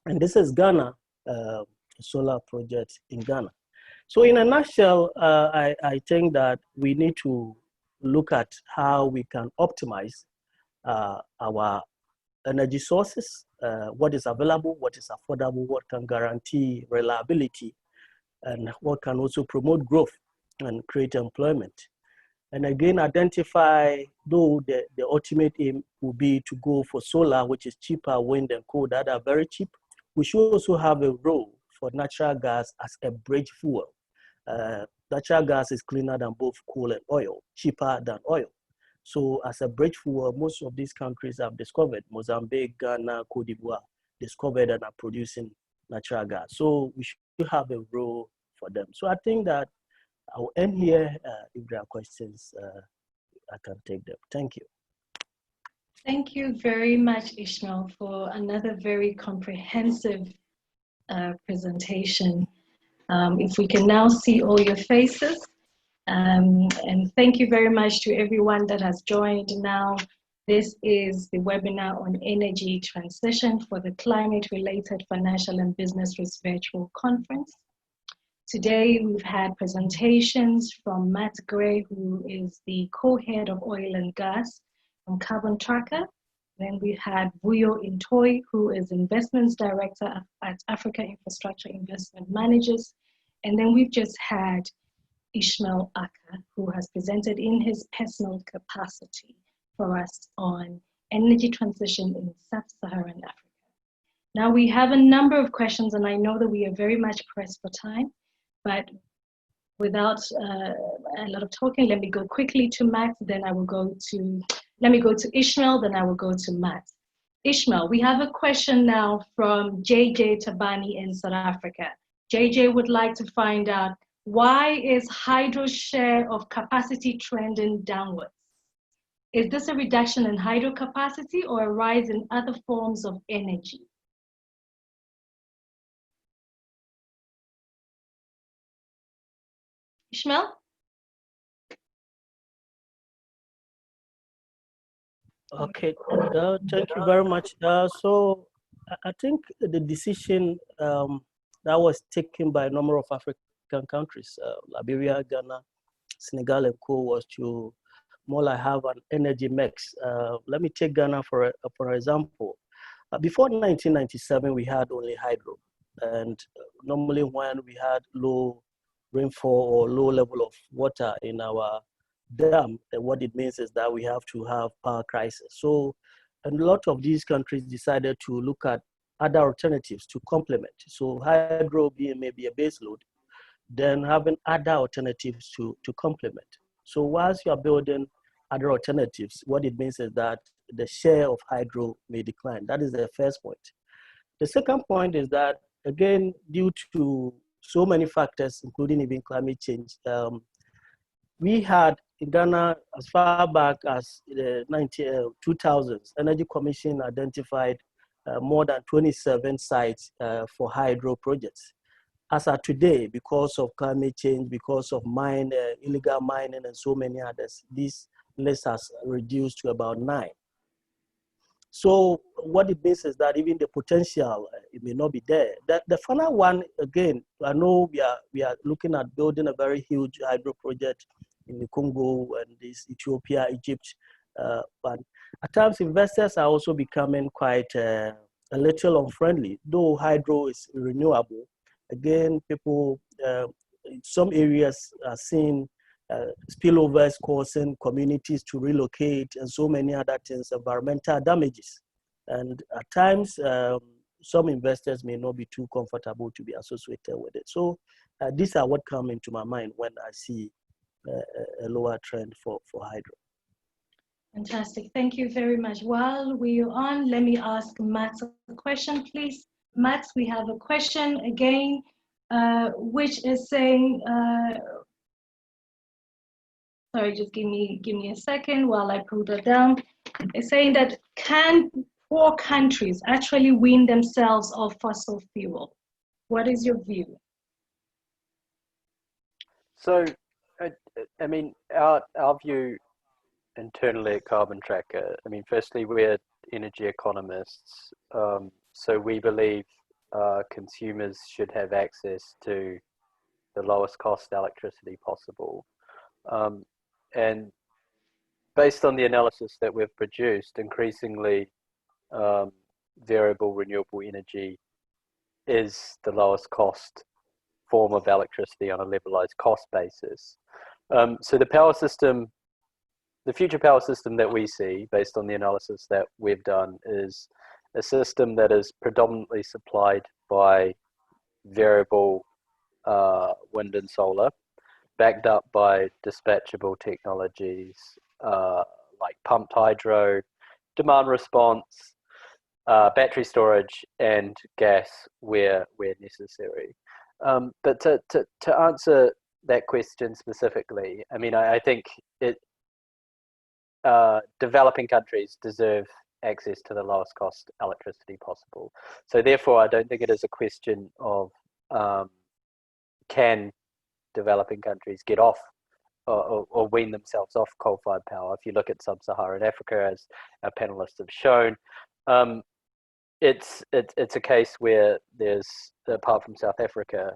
and this is Ghana, a solar project in Ghana. So in a nutshell, I think that we need to look at how we can optimize our energy sources, what is available, what is affordable, what can guarantee reliability, and what can also promote growth and create employment. And again, identify, though the ultimate aim will be to go for solar, which is cheaper, wind and coal that are very cheap. We should also have a role for natural gas as a bridge fuel. Natural gas is cleaner than both coal and oil, cheaper than oil. So as a bridge fuel, most of these countries have discovered, Mozambique, Ghana, Cote d'Ivoire, discovered and are producing natural gas. So we should have a role for them. So I think that I'll end here. If there are questions, I can take them. Thank you. Thank you very much, Ishmael, for another very comprehensive presentation. If we can now see all your faces. And thank you very much to everyone that has joined now. This is the webinar on energy transition for the Climate-Related Financial and Business Risk Virtual Conference. Today, we've had presentations from Matt Gray, who is the co-head of oil and gas from Carbon Tracker. Then we had Vuyo Intoy, who is investments director at Africa Infrastructure Investment Managers. And then we've just had Ishmael Aka, who has presented in his personal capacity for us on energy transition in sub-Saharan Africa. Now we have a number of questions, and I know that we are very much pressed for time, but without a lot of talking, let me go quickly to Matt, then I will go to, let me go to Ishmael, then I will go to Matt. Ishmael, we have a question now from JJ Tabani in South Africa. JJ would like to find out, why is hydro's share of capacity trending downwards? Is this a reduction in hydro capacity or a rise in other forms of energy? Ishmael? Okay, thank you very much. So I think the decision that was taken by a number of African countries, Liberia, Ghana, Senegal, and Co, was to more like have an energy mix. Let me take Ghana for example. Before 1997, we had only hydro, and normally when we had low rainfall or low level of water in our dam, what it means is that we have to have power crisis. So a lot of these countries decided to look at other alternatives to complement. So hydro being maybe a base load, then having other alternatives to complement. So whilst you are building other alternatives, what it means is that the share of hydro may decline. That is the first point. The second point is that, again, due to so many factors, including even climate change, we had in Ghana, as far back as the 2000s, Energy Commission identified more than 27 sites for hydro projects. As of today, because of climate change, because of illegal mining and so many others, this list has reduced to about 9. So what it means is that even the potential, it may not be there. The final one, again, I know we are looking at building a very huge hydro project in the Congo and this Ethiopia, Egypt, but at times investors are also becoming quite a little unfriendly. Though hydro is renewable, again, people in some areas are seeing spillovers causing communities to relocate and so many other things, environmental damages. And at times, some investors may not be too comfortable to be associated with it. So these are what come into my mind when I see a lower trend for hydro. Fantastic, thank you very much. While we're on, let me ask Matt a question, please. Matt, we have a question again, which is saying, sorry, just give me a second while I pull that down. It's saying that, can poor countries actually wean themselves off fossil fuel? What is your view? So, I mean, our view internally at Carbon Tracker, I mean, firstly, we're energy economists. So we believe consumers should have access to the lowest cost electricity possible. And based on the analysis that we've produced, increasingly variable renewable energy is the lowest cost form of electricity on a levelized cost basis. So the power system the future power system that we see, based on the analysis that we've done, is a system that is predominantly supplied by variable wind and solar, backed up by dispatchable technologies like pumped hydro, demand response, battery storage, and gas where necessary. But to answer that question specifically, I mean, I think developing countries deserve access to the lowest cost electricity possible. So therefore, I don't think it is a question of can developing countries get off or wean themselves off coal-fired power. If you look at sub-Saharan Africa, as our panelists have shown, it's a case where there's, apart from South Africa,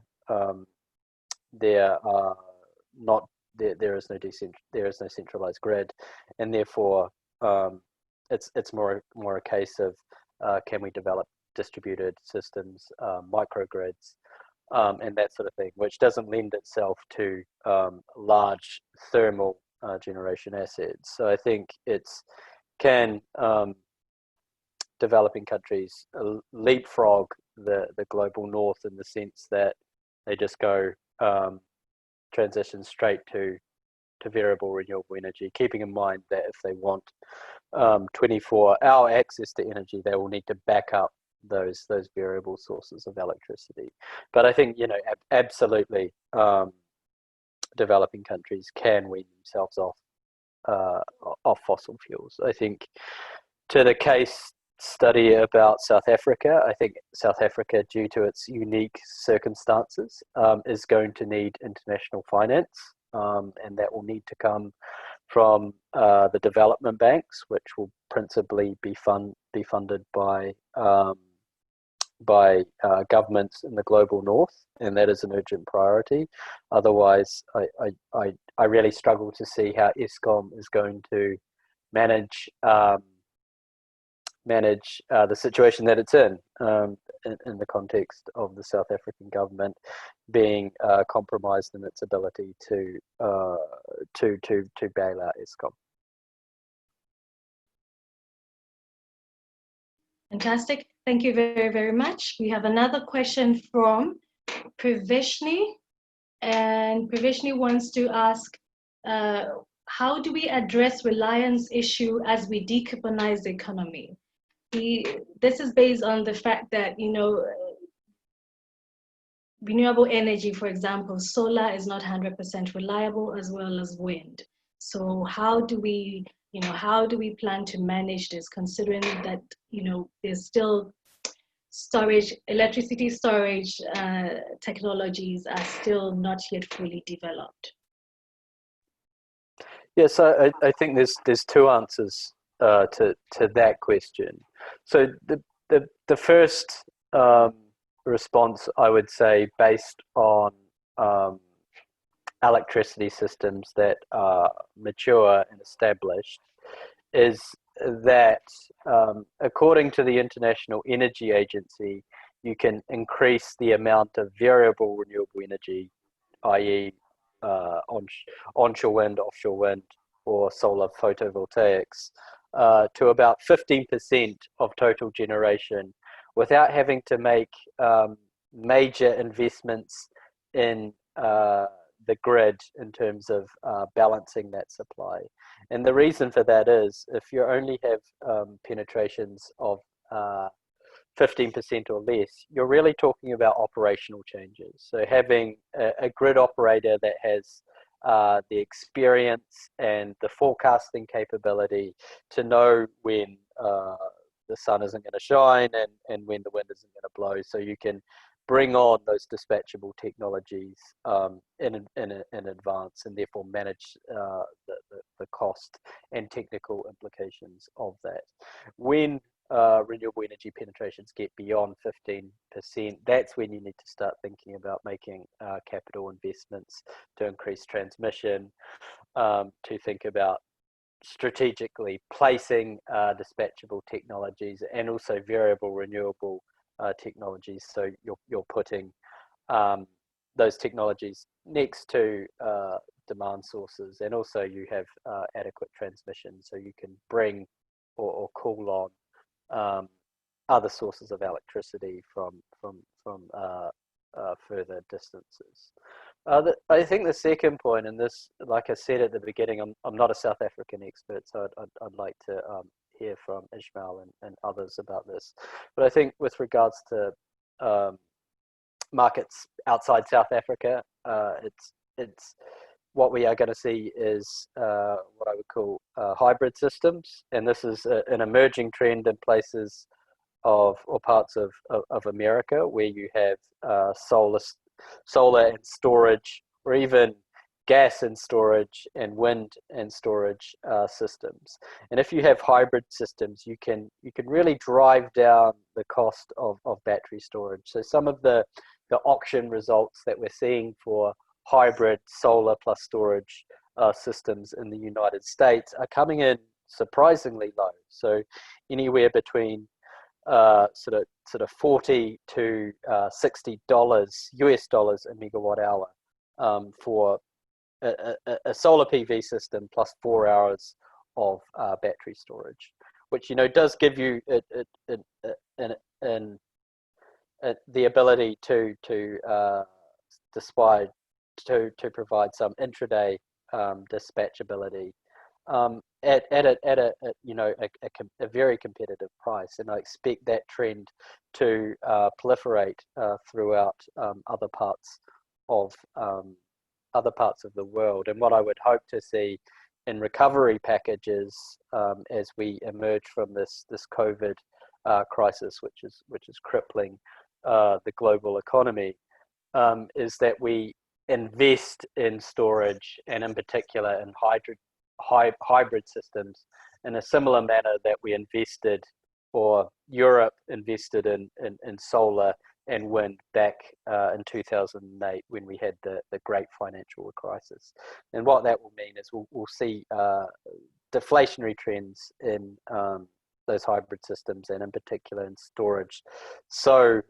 there is no centralized grid, and therefore it's more a case of can we develop distributed systems, microgrids, and that sort of thing, which doesn't lend itself to large thermal generation assets. So I think can developing countries leapfrog the global north in the sense that they just go transition straight to variable renewable energy, keeping in mind that if they want 24-hour access to energy, they will need to back up those variable sources of electricity. But I think, absolutely, developing countries can wean themselves off fossil fuels. I think to the case study about South Africa, I think South Africa, due to its unique circumstances, is going to need international finance, and that will need to come from the development banks, which will principally be funded by governments in the global north, and that is an urgent priority. Otherwise, I really struggle to see how Eskom is going to manage the situation that it's in the context of the South African government being compromised in its ability to bail out Eskom. Fantastic. Thank you very, very much. We have another question from Pravishni, and Pravishni wants to ask, how do we address reliance issue as we decarbonize the economy? This is based on the fact that, renewable energy, for example, solar is not 100% reliable, as well as wind. So how do we plan to manage this, considering that, there's still electricity storage technologies are still not yet fully developed? Yeah, so I think there's two answers to that question. So the first response, I would say, based on electricity systems that are mature and established, is that according to the International Energy Agency, you can increase the amount of variable renewable energy, i.e. onshore wind, offshore wind, or solar photovoltaics, to about 15% of total generation without having to make major investments in the grid in terms of balancing that supply. And the reason for that is if you only have penetrations of 15% or less, you're really talking about operational changes. So having a grid operator that has the experience and the forecasting capability to know when the sun isn't going to shine and when the wind isn't going to blow, so you can bring on those dispatchable technologies in advance, and therefore manage the cost and technical implications of that. When renewable energy penetrations get beyond 15%, that's when you need to start thinking about making capital investments to increase transmission, to think about strategically placing dispatchable technologies and also variable renewable technologies. So you're putting those technologies next to demand sources, and also you have adequate transmission, so you can bring or call on other sources of electricity from further distances. I think the second point, and this, like I said at the beginning, I'm not a South African expert, so I'd like to hear from Ishmael and others about this. But I think with regards to markets outside South Africa, it's what we are going to see is what I would call hybrid systems, and this is an emerging trend in places or parts of America where you have solar and storage, or even gas and storage and wind and storage systems. And if you have hybrid systems, you can really drive down the cost of battery storage. So some of the auction results that we're seeing for hybrid solar plus storage systems in the United States are coming in surprisingly low. So anywhere between sort of $40 to $60 US dollars a megawatt hour for a solar PV system plus 4 hours of battery storage, which does give you the ability to provide some intraday dispatchability at a very competitive price, and I expect that trend to proliferate throughout other parts of the world. And what I would hope to see in recovery packages as we emerge from this COVID crisis, which is crippling the global economy, is that we invest in storage, and in particular in hybrid systems, in a similar manner that we invested, or Europe invested in solar and wind back in 2008 when we had the great financial crisis. And what that will mean is we'll see deflationary trends in those hybrid systems, and in particular in storage. So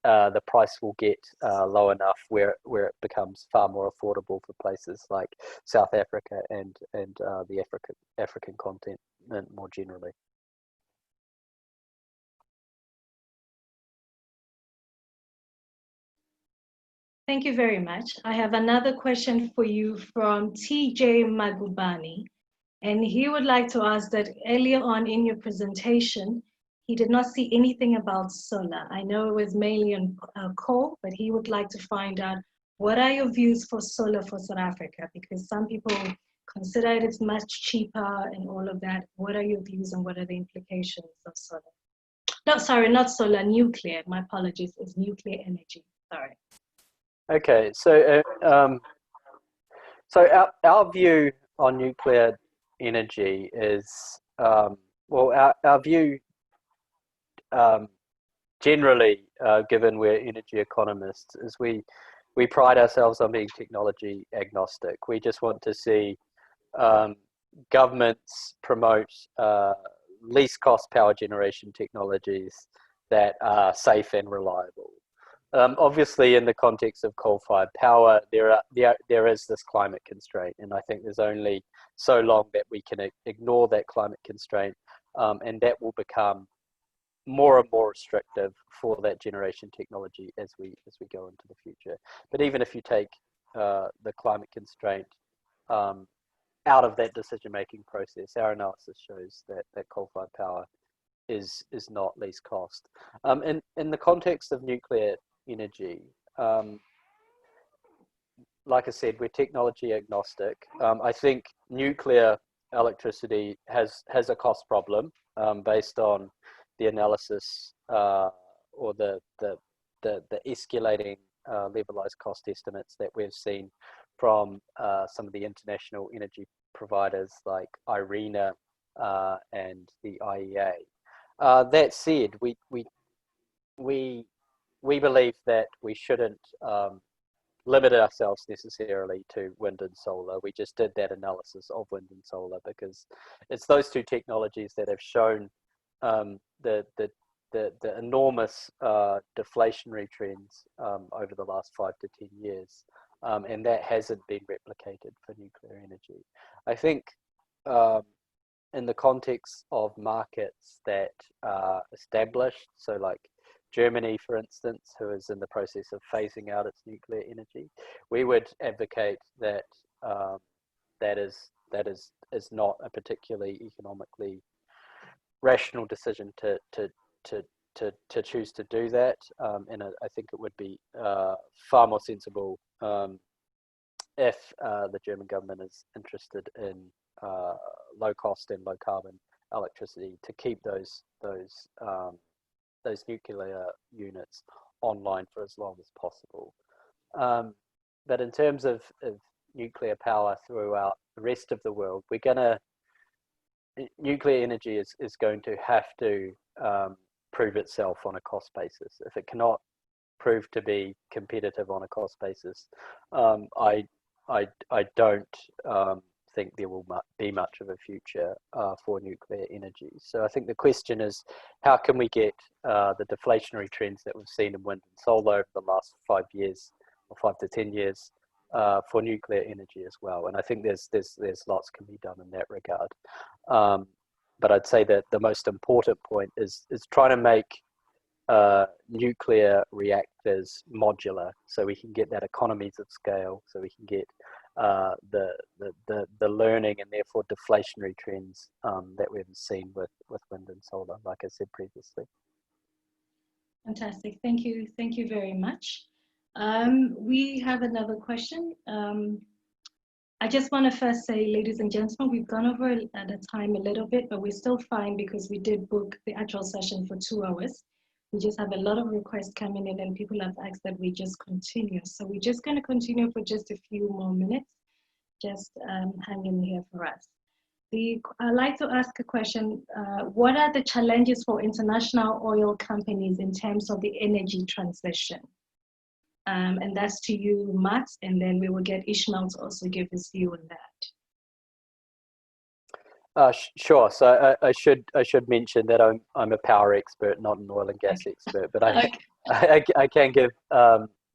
the price will get low enough where it becomes far more affordable for places like South Africa and the African continent more generally. Thank you very much. I have another question for you from TJ Magubani, and he would like to ask that earlier on in your presentation, he did not see anything about solar. I know it was mainly on coal, but he would like to find out, what are your views for solar for South Africa? Because some people consider it is much cheaper and all of that. What are your views and what are the implications of solar? No, sorry, not solar, nuclear. My apologies, it's nuclear energy, sorry. Okay, so our view on nuclear energy is, our view generally, given we're energy economists, is we pride ourselves on being technology agnostic. We just want to see governments promote least cost power generation technologies that are safe and reliable. Obviously, in the context of coal-fired power, there is this climate constraint, and I think there's only so long that we can ignore that climate constraint, and that will become more and more restrictive for that generation technology as we go into the future. But even if you take the climate constraint out of that decision-making process, our analysis shows that coal-fired power is not least cost. In the context of nuclear energy, like I said, we're technology agnostic. I think nuclear electricity has a cost problem based on the analysis or the escalating levelized cost estimates that we've seen from some of the international energy providers like IRENA and the IEA. That said, we believe that we shouldn't limit ourselves necessarily to wind and solar. We just did that analysis of wind and solar because it's those two technologies that have shown the enormous deflationary trends over the last 5 to 10 years and that hasn't been replicated for nuclear energy. I think in the context of markets that are established, so like Germany, for instance, who is in the process of phasing out its nuclear energy, we would advocate that that is not a particularly economically rational decision to choose to do that, and I think it would be far more sensible if the German government is interested in low cost and low carbon electricity to keep those nuclear units online for as long as possible. But in terms of nuclear power throughout the rest of the world, nuclear energy is going to have to prove itself on a cost basis. If it cannot prove to be competitive on a cost basis, I don't think there will be much of a future for nuclear energy. So I think the question is, how can we get the deflationary trends that we've seen in wind and solar over the last 5 years, or 5 to 10 years, for nuclear energy as well? And I think there's lots can be done in that regard. But I'd say that the most important point is trying to make nuclear reactors modular, so we can get that economies of scale, so we can get the learning and therefore deflationary trends that we've seen with wind and solar, like I said previously. Fantastic, thank you very much. We have another question. I just want to first say, ladies and gentlemen, we've gone over at the time a little bit, but we're still fine because we did book the actual session for 2 hours. We just have a lot of requests coming in and people have asked that we just continue. So we're just going to continue for just a few more minutes. Just hang in here for us. I'd like to ask a question. What are the challenges for international oil companies in terms of the energy transition? And that's to you, Matt, and then we will get Ishmael to also give his view on that. Sure. So I should mention that I'm a power expert, not an oil and gas expert, but I can give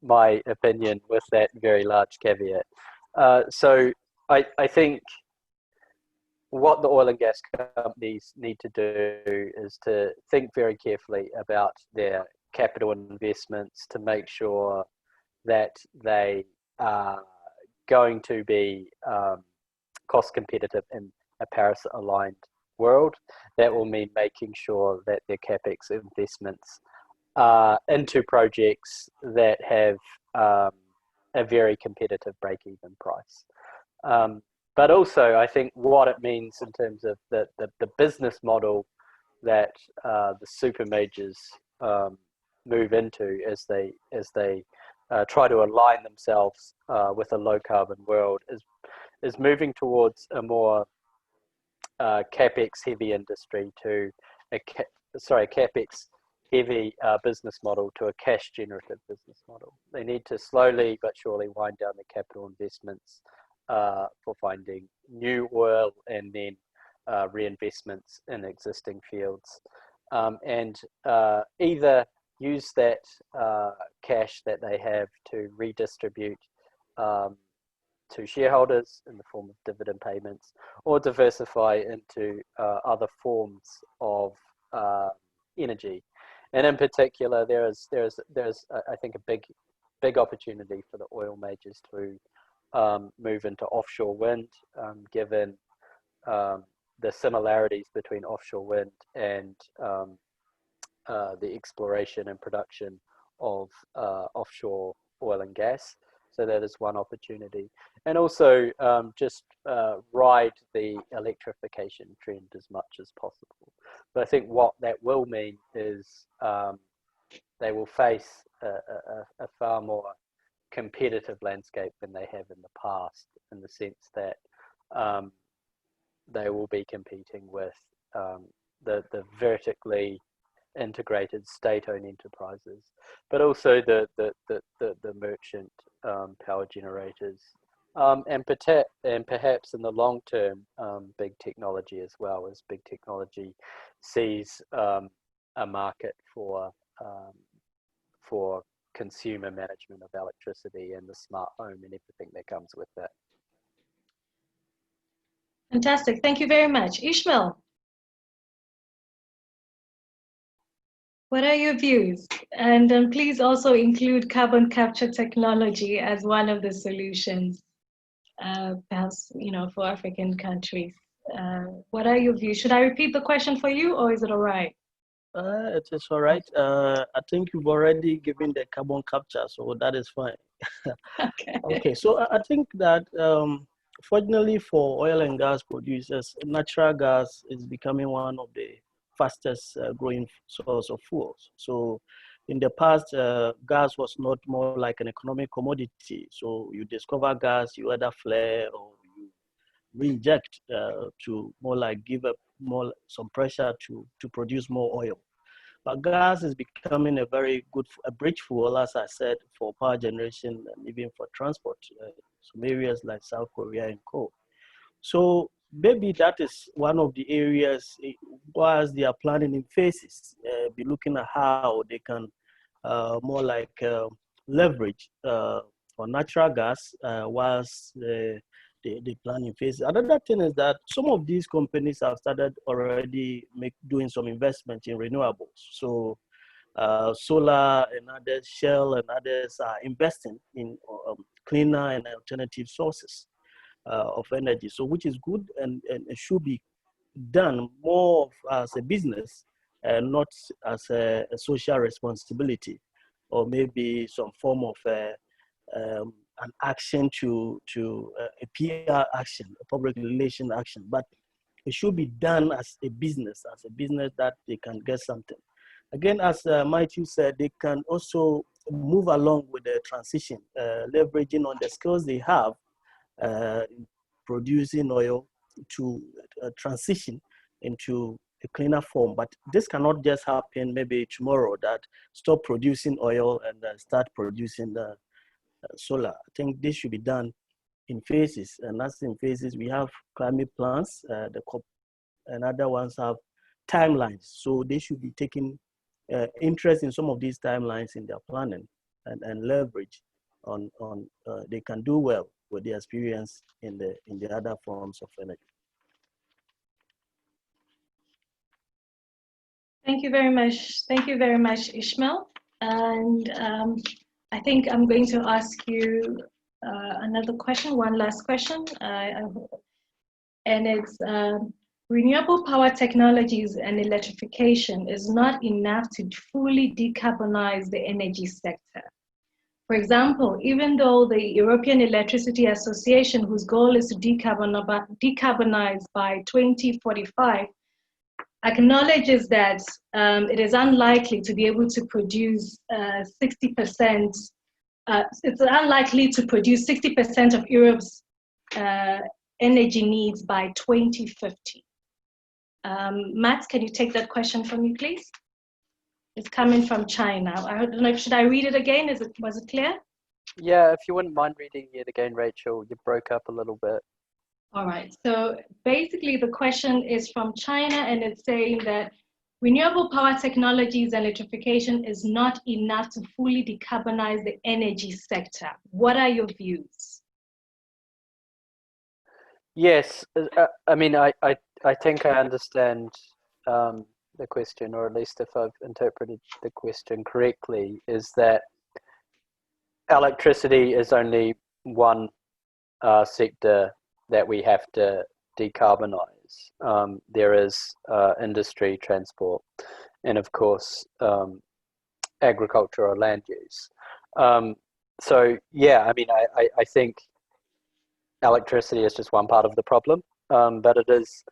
my opinion with that very large caveat. So I think what the oil and gas companies need to do is to think very carefully about their capital investments to make sure that they are going to be cost competitive in a Paris-aligned world. That will mean making sure that their CapEx investments are into projects that have a very competitive break-even price. But also, I think what it means in terms of the business model that the super majors move into as they try to align themselves with a low carbon world is moving towards a more capex heavy industry to a capex heavy business model to a cash generative business model. They need to slowly but surely wind down the capital investments for finding new oil and then reinvestments in existing fields, and either use that cash that they have to redistribute to shareholders in the form of dividend payments, or diversify into other forms of energy. And in particular, there's I think a big opportunity for the oil majors to move into offshore wind, given the similarities between offshore wind and the exploration and production of offshore oil and gas. So that is one opportunity. And also just ride the electrification trend as much as possible. But I think what that will mean is they will face a far more competitive landscape than they have in the past, in the sense that they will be competing with the vertically integrated state-owned enterprises, but also the merchant power generators, and perhaps in the long term, big technology as well, as big technology sees a market for consumer management of electricity and the smart home and everything that comes with that. Fantastic. Thank you very much. Ishmael, what are your views? And please also include carbon capture technology as one of the solutions, perhaps, for African countries. What are your views? Should I repeat the question for you, or is it all right? It's all right. I think you've already given the carbon capture, so that is fine. Okay. Okay, so I think that fortunately for oil and gas producers, natural gas is becoming one of the fastest growing source of fuels. So in the past, gas was not more like an economic commodity. So you discover gas, you either flare or you re-inject to more like give up some pressure to produce more oil. But gas is becoming a very good a bridge fuel, as I said, for power generation and even for transport. Some areas like South Korea and coal. So maybe that is one of the areas whilst they are planning in phases, be looking at how they can more like leverage for natural gas whilst the planning phase. Another thing is that some of these companies have started already doing some investment in renewables. So solar and others, Shell and others are investing in cleaner and alternative sources of energy. So which is good and it should be done more as a business and not as a social responsibility, or maybe some form of an action to a PR action, a public relation action, but it should be done as a business that they can get something. Again, as Matthew said, they can also move along with the transition, leveraging on the skills they have producing oil to transition into a cleaner form. But this cannot just happen maybe tomorrow, that stop producing oil and start producing the solar. I think this should be done in phases, and as in phases, we have climate plans, the COP and other ones have timelines. So they should be taking interest in some of these timelines in their planning and leverage on they can do well with the experience in the other forms of energy. Thank you very much. Thank you very much, Ishmael. And I think I'm going to ask you another question, one last question. And it's renewable power technologies and electrification is not enough to fully decarbonize the energy sector. For example, even though the European Electricity Association, whose goal is to decarbonize by 2045, acknowledges that it is unlikely to be able to produce 60%, it's unlikely to produce 60% of Europe's energy needs by 2050. Matt, can you take that question from me, please? It's coming from China. I don't know, should I read it again? Was it clear? Yeah, if you wouldn't mind reading it again, Rachel, you broke up a little bit. All right, so basically the question is from China, and it's saying that renewable power technologies and electrification is not enough to fully decarbonize the energy sector. What are your views? Yes, I mean, I think I understand the question, or at least if I've interpreted the question correctly, is that electricity is only one sector that we have to decarbonize. There is industry, transport, and of course, agriculture or land use. So yeah, I mean, I think electricity is just one part of the problem, but it is,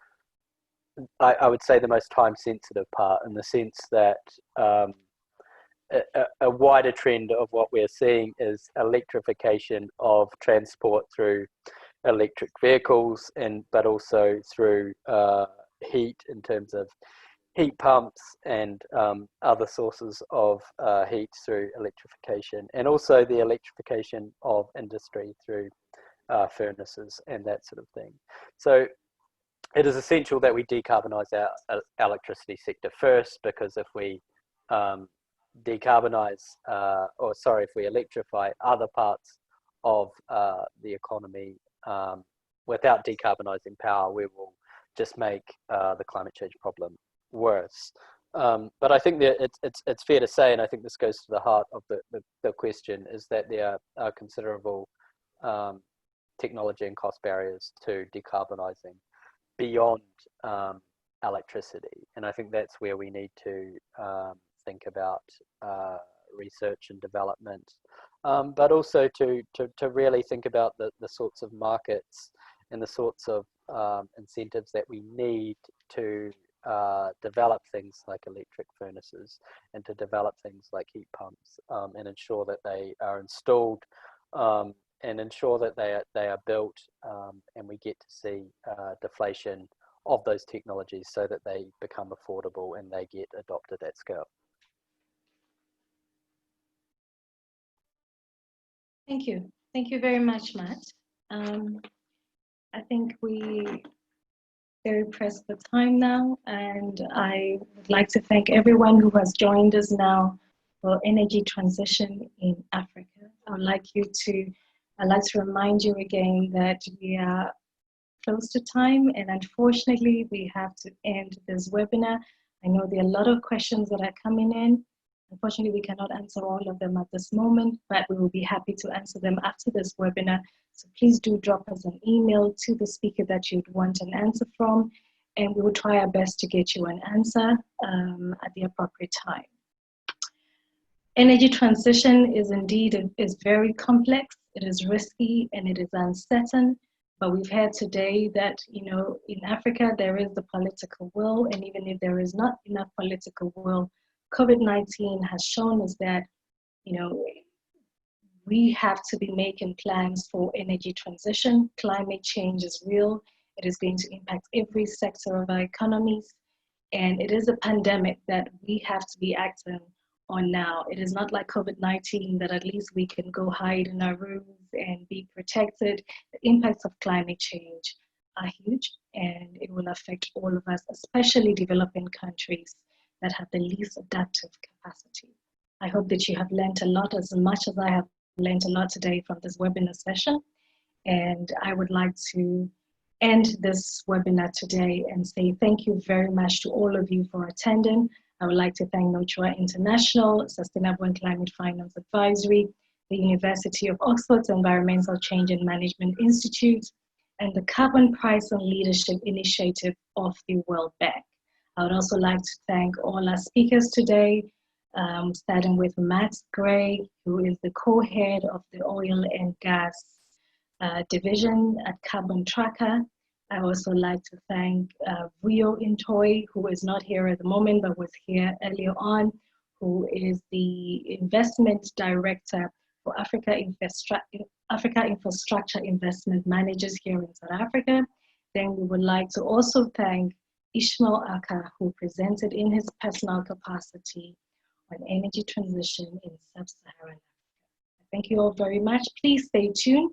I would say, the most time-sensitive part, in the sense that a wider trend of what we're seeing is electrification of transport through electric vehicles, but also through heat, in terms of heat pumps and other sources of heat through electrification, and also the electrification of industry through furnaces and that sort of thing. So it is essential that we decarbonize our electricity sector first, because if we decarbonize, if we electrify other parts of the economy without decarbonizing power, we will just make the climate change problem worse. But I think that it's fair to say, and I think this goes to the heart of the question, is that there are considerable technology and cost barriers to decarbonizing beyond electricity. And I think that's where we need to think about research and development, but also to really think about the sorts of markets and the sorts of incentives that we need to develop things like electric furnaces and to develop things like heat pumps, and ensure that they are installed and ensure that they are built, and we get to see deflation of those technologies so that they become affordable and they get adopted at scale. Thank you. Thank you very much, Matt. I think we're very pressed for time now, and I would like to thank everyone who has joined us now for Energy Transition in Africa. I'd like to remind you again that we are close to time, and unfortunately we have to end this webinar. I know there are a lot of questions that are coming in. Unfortunately, we cannot answer all of them at this moment, but we will be happy to answer them after this webinar. So please do drop us an email to the speaker that you'd want an answer from, and we will try our best to get you an answer at the appropriate time. Energy transition is indeed very complex, it is risky, and it is uncertain. But we've heard today that, in Africa, there is the political will, and even if there is not enough political will, COVID-19 has shown us that, we have to be making plans for energy transition. Climate change is real. It is going to impact every sector of our economies. And it is a pandemic that we have to be acting on now. It is not like COVID-19 that at least we can go hide in our rooms and be protected. The impacts of climate change are huge, and it will affect all of us, especially developing countries that have the least adaptive capacity. I hope that you have learned a lot, as much as I have learned a lot today from this webinar session. And I would like to end this webinar today and say thank you very much to all of you for attending. I would like to thank NOCHUA International, Sustainable and Climate Finance Advisory, the University of Oxford's Environmental Change and Management Institute, and the Carbon Price and Leadership Initiative of the World Bank. I would also like to thank all our speakers today, starting with Matt Gray, who is the co-head of the Oil and Gas Division at Carbon Tracker. I also like to thank Rio Intoy, who is not here at the moment, but was here earlier on, who is the Investment Director for Africa Infrastructure Investment Managers here in South Africa. Then we would like to also thank Ishmael Aka, who presented in his personal capacity on energy transition in sub-Saharan Africa. Thank you all very much. Please stay tuned.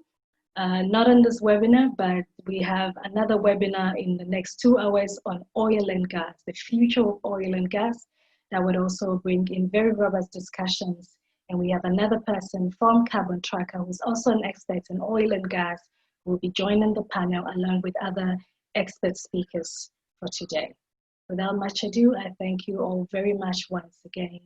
Not on this webinar, but we have another webinar in the next 2 hours on oil and gas, the future of oil and gas, that would also bring in very robust discussions. And we have another person from Carbon Tracker, who's also an expert in oil and gas, who will be joining the panel along with other expert speakers for today. Without much ado, I thank you all very much once again.